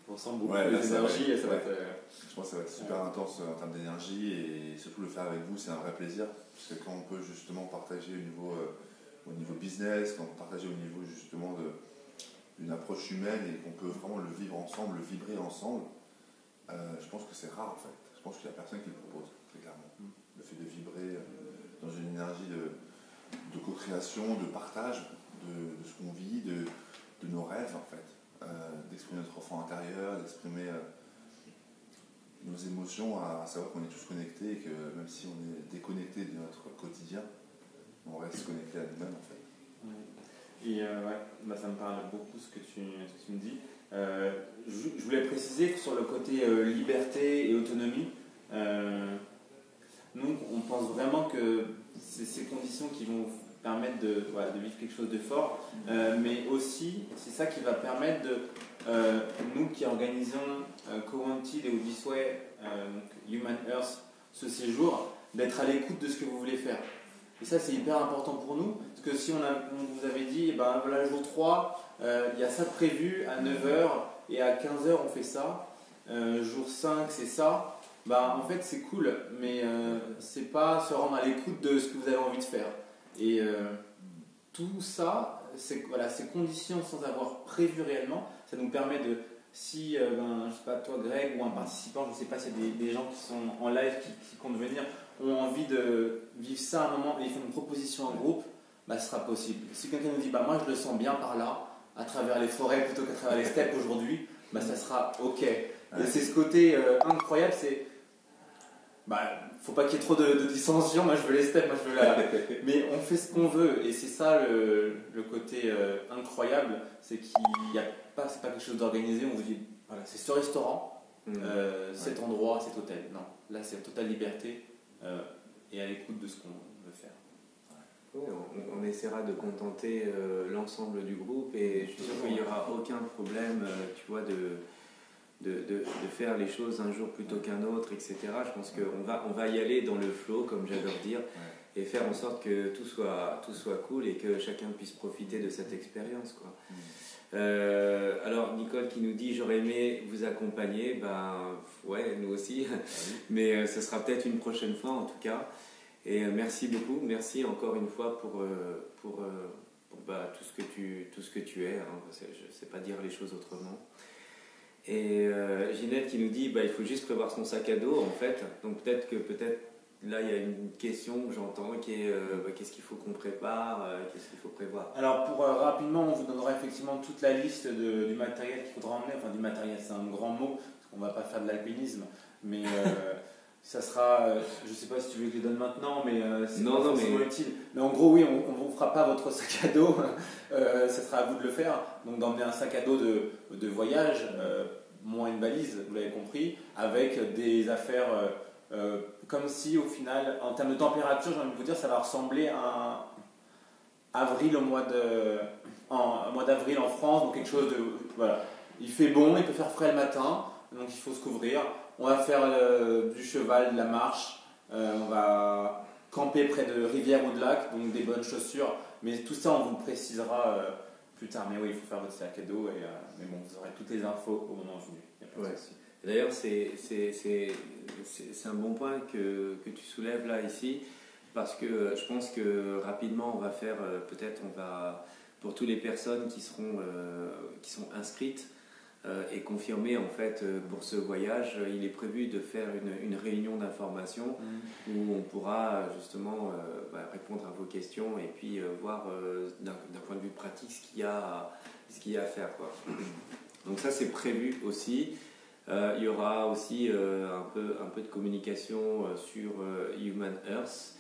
ressemble beaucoup à l'énergie. Je pense que ça va être super intense en termes d'énergie et surtout le faire avec vous, c'est un vrai plaisir. Parce que quand on peut justement partager au niveau business, quand on peut partager au niveau justement d'une approche humaine et qu'on peut vraiment le vivre ensemble, le vibrer ensemble, je pense que c'est rare en fait. Je pense qu'il n'y a personne qui le propose, très clairement. Le fait de vibrer dans une énergie de co-création, de partage de ce qu'on vit, de nos rêves en fait. D'exprimer notre enfant intérieur, d'exprimer nos émotions, à savoir qu'on est tous connectés et que même si on est déconnecté de notre quotidien, on reste connecté à nous-mêmes en fait. Et ça me parle beaucoup ce que tu me dis. Je voulais préciser que sur le côté liberté et autonomie, nous on pense vraiment que c'est ces conditions qui vont permettre de vivre quelque chose de fort, mais aussi c'est ça qui va permettre nous qui organisons Co-Wanted et Odyssey, Human Earth, ce séjour, d'être à l'écoute de ce que vous voulez faire. Et ça c'est hyper important pour nous, parce que si on vous avait dit, voilà, le jour 3, il y a ça de prévu à 9h et à 15h on fait ça, jour 5 c'est ça, en fait c'est cool, mais c'est pas se rendre à l'écoute de ce que vous avez envie de faire. Et tout ça, ces conditions sans avoir prévu réellement, ça nous permet de, si, je sais pas, toi Greg ou un participant, je ne sais pas s'il y a des gens qui sont en live qui comptent venir, ont envie de vivre ça à un moment et ils font une proposition en groupe, bah, ce sera possible. Si quelqu'un nous dit bah, moi je le sens bien par là, à travers les forêts plutôt qu'à travers les steppes aujourd'hui, bah, ça sera ok. Et c'est ce côté incroyable, c'est bah, faut pas qu'il y ait trop de dissension, moi je veux les steppes, moi je veux la... mais on fait ce qu'on veut et c'est ça le côté incroyable, c'est qu'il y a pas, c'est pas quelque chose d'organisé, on vous dit voilà, c'est ce restaurant, cet endroit, cet hôtel. Non, là c'est totale liberté et à l'écoute de ce qu'on veut faire. Oui, on essaiera de contenter l'ensemble du groupe et je suis sûr qu'il n'y aura aucun problème, tu vois, de faire les choses un jour plutôt qu'un autre, etc. Je pense qu'on va y aller dans le flow, comme j'adore dire, et faire en sorte que tout soit cool et que chacun puisse profiter de cette expérience, quoi. Alors Nicole qui nous dit j'aurais aimé vous accompagner, ben ouais, nous aussi, mais ce sera peut-être une prochaine fois en tout cas. Et merci beaucoup, merci encore une fois pour bah, tout ce que tu es, hein. Je ne sais pas dire les choses autrement. Et Ginette qui nous dit bah, il faut juste prévoir son sac à dos en fait, donc peut-être là il y a une question que j'entends qui est qu'est-ce qu'il faut qu'on prépare, qu'est-ce qu'il faut prévoir. Alors pour rapidement, on vous donnera effectivement toute la liste du matériel qu'il faudra emmener, enfin du matériel c'est un grand mot, parce qu'on ne va pas faire de l'alpinisme, mais ça sera, je ne sais pas si tu veux que je les donne maintenant, mais c'est pas forcément utile. Mais en gros oui, on ne vous fera pas votre sac à dos, ça sera à vous de le faire, donc d'emmener un sac à dos de voyage, moins une valise, vous l'avez compris, avec des affaires... comme si au final, en termes de température, j'ai envie de vous dire, ça va ressembler à avril au mois d'avril en France, donc quelque chose de... Voilà. Il fait bon, il peut faire frais le matin, donc il faut se couvrir. On va faire du cheval, de la marche, on va camper près de rivières ou de lacs, donc des bonnes chaussures, mais tout ça on vous le précisera plus tard. Mais oui, il faut faire votre sac à dos, mais bon, vous aurez toutes les infos au moment venu. Il y a pas de souci. D'ailleurs, c'est un bon point que tu soulèves là, ici, parce que je pense que rapidement, on va faire, pour toutes les personnes qui sont inscrites et confirmées en fait pour ce voyage, il est prévu de faire une réunion d'information où on pourra justement répondre à vos questions et puis voir d'un point de vue pratique ce qu'il y a à faire, quoi. Donc ça, c'est prévu aussi. Il y aura aussi un peu de communication sur Human Earth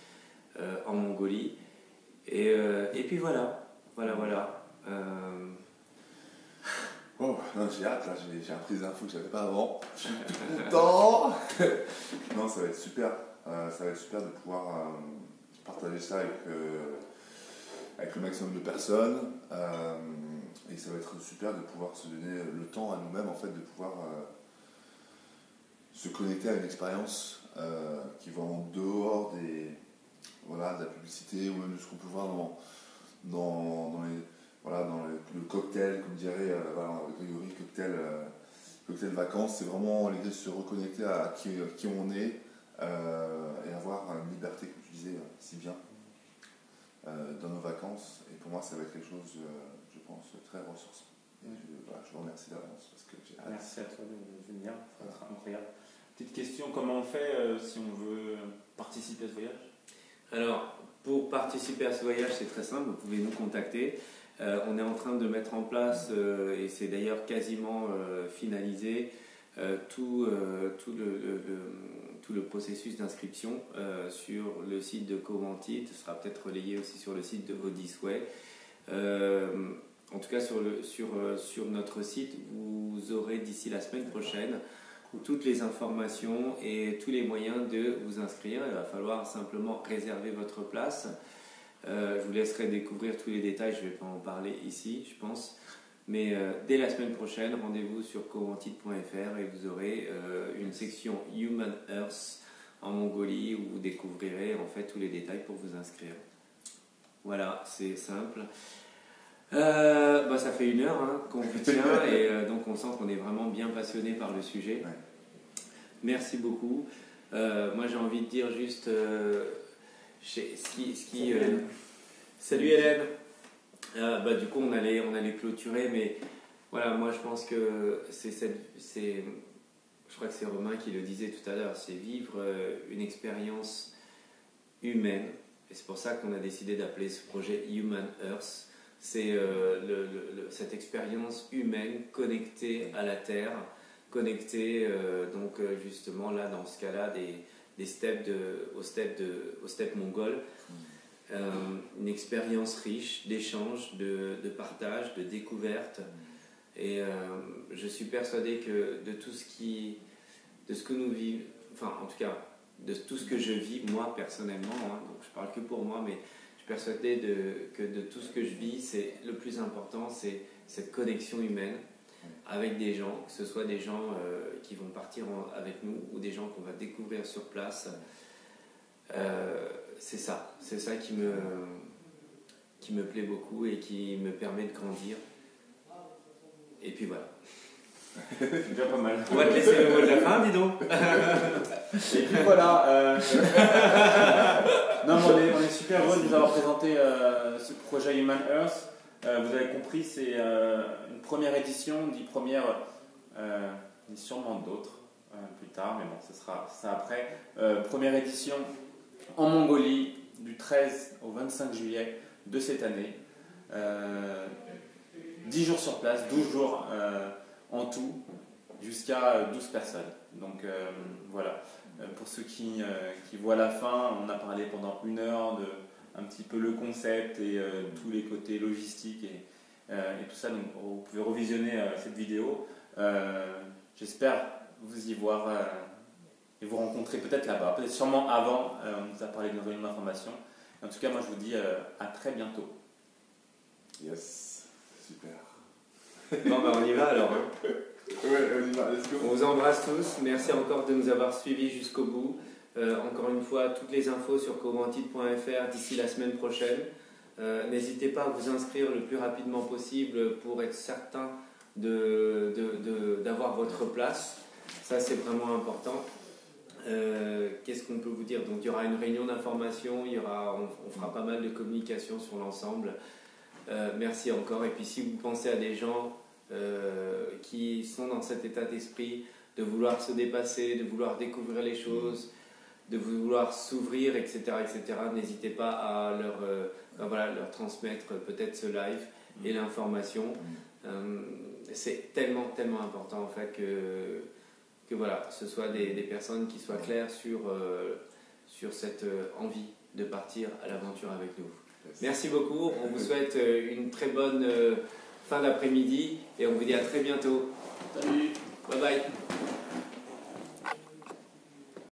en Mongolie. Et puis voilà. Oh, non, j'ai hâte, là, j'ai appris des infos que je n'avais pas avant. Je suis tout content. Non, ça va être super. Ça va être super de pouvoir partager ça avec le maximum de personnes. Et ça va être super de pouvoir se donner le temps à nous-mêmes, en fait, de pouvoir se connecter à une expérience qui va en dehors de la publicité ou même de ce qu'on peut voir dans le cocktail, comme dirait Grégory, cocktail vacances. C'est vraiment l'idée de se reconnecter à qui on est et avoir une liberté, comme tu disais si bien, dans nos vacances. Et pour moi, ça va être quelque chose, je pense, très ressourçant. Je vous remercie d'avance parce que j'ai hâte. Merci à toi de venir, ça va être incroyable. Petite question, comment on fait si on veut participer à ce voyage? Alors, pour participer à ce voyage, c'est très simple, vous pouvez nous contacter. On est en train de mettre en place, et c'est d'ailleurs quasiment finalisé, tout le processus d'inscription sur le site de Coventite. Ce sera peut-être relayé aussi sur le site de Odyssey. En tout cas, sur notre site, vous aurez d'ici la semaine prochaine toutes les informations et tous les moyens de vous inscrire. Il va falloir simplement réserver votre place. Je vous laisserai découvrir tous les détails, je ne vais pas en parler ici, je pense. Mais dès la semaine prochaine, rendez-vous sur coventite.fr et vous aurez une section Human Earth en Mongolie où vous découvrirez en fait tous les détails pour vous inscrire. Voilà, c'est simple. Ça fait 1 heure qu'on vous tient et donc on sent qu'on est vraiment bien passionné par le sujet. Ouais. Merci beaucoup. Moi j'ai envie de dire juste salut Hélène. Du coup on allait clôturer, mais voilà, moi je pense que je crois que c'est Romain qui le disait tout à l'heure, c'est vivre une expérience humaine. Et c'est pour ça qu'on a décidé d'appeler ce projet Human Earth. C'est cette expérience humaine connectée à la Terre, connectée donc justement là dans ce cas-là des steppes aux steppes mongoles. Une expérience riche d'échange, de partage, de découverte. Et je suis persuadé que de ce que nous vivons, enfin en tout cas de tout ce que je vis moi personnellement, hein, donc je parle que pour moi, mais je suis persuadé que de tout ce que je vis, c'est le plus important, c'est cette connexion humaine avec des gens, que ce soit des gens qui vont partir avec nous ou des gens qu'on va découvrir sur place. C'est ça qui me plaît beaucoup et qui me permet de grandir. Et puis voilà. C'est déjà pas mal. On va te laisser le mot de la fin, dis donc. Et puis voilà. Non, mais on est super heureux de vous avoir présenté ce projet Human Earth. Vous avez compris, c'est une première édition. On dit première, il y a sûrement d'autres plus tard, mais bon, ce sera ça après. Première édition en Mongolie du 13 au 25 juillet de cette année. 10 jours sur place, 12 jours en tout, jusqu'à 12 personnes. Donc voilà, pour ceux qui voient la fin, on a parlé pendant 1 heure de un petit peu le concept et tous les côtés logistiques et tout ça. Donc vous pouvez revisionner cette vidéo. J'espère vous y voir et vous rencontrer peut-être là-bas, peut-être sûrement avant. On nous a parlé d'une réunion d'information. En tout cas, moi je vous dis à très bientôt. Yes, super. Bon, ben on y va alors. Hein. Ouais, on y va, let's go. On vous embrasse tous. Merci encore de nous avoir suivis jusqu'au bout. Encore une fois, toutes les infos sur coventit.fr d'ici la semaine prochaine. N'hésitez pas à vous inscrire le plus rapidement possible pour être certain d'avoir votre place. Ça, c'est vraiment important. Qu'est-ce qu'on peut vous dire? Donc, il y aura une réunion d'information, on fera pas mal de communication sur l'ensemble. Merci encore. Et puis, si vous pensez à des gens qui sont dans cet état d'esprit de vouloir se dépasser, de vouloir découvrir les choses, de vouloir s'ouvrir, etc., n'hésitez pas à leur transmettre peut-être ce live et l'information. C'est tellement important en fait que voilà, ce soit des personnes qui soient claires sur cette envie de partir à l'aventure avec nous. Merci beaucoup, on vous souhaite une très bonne fin d'après-midi et on vous dit à très bientôt. Salut. Bye bye.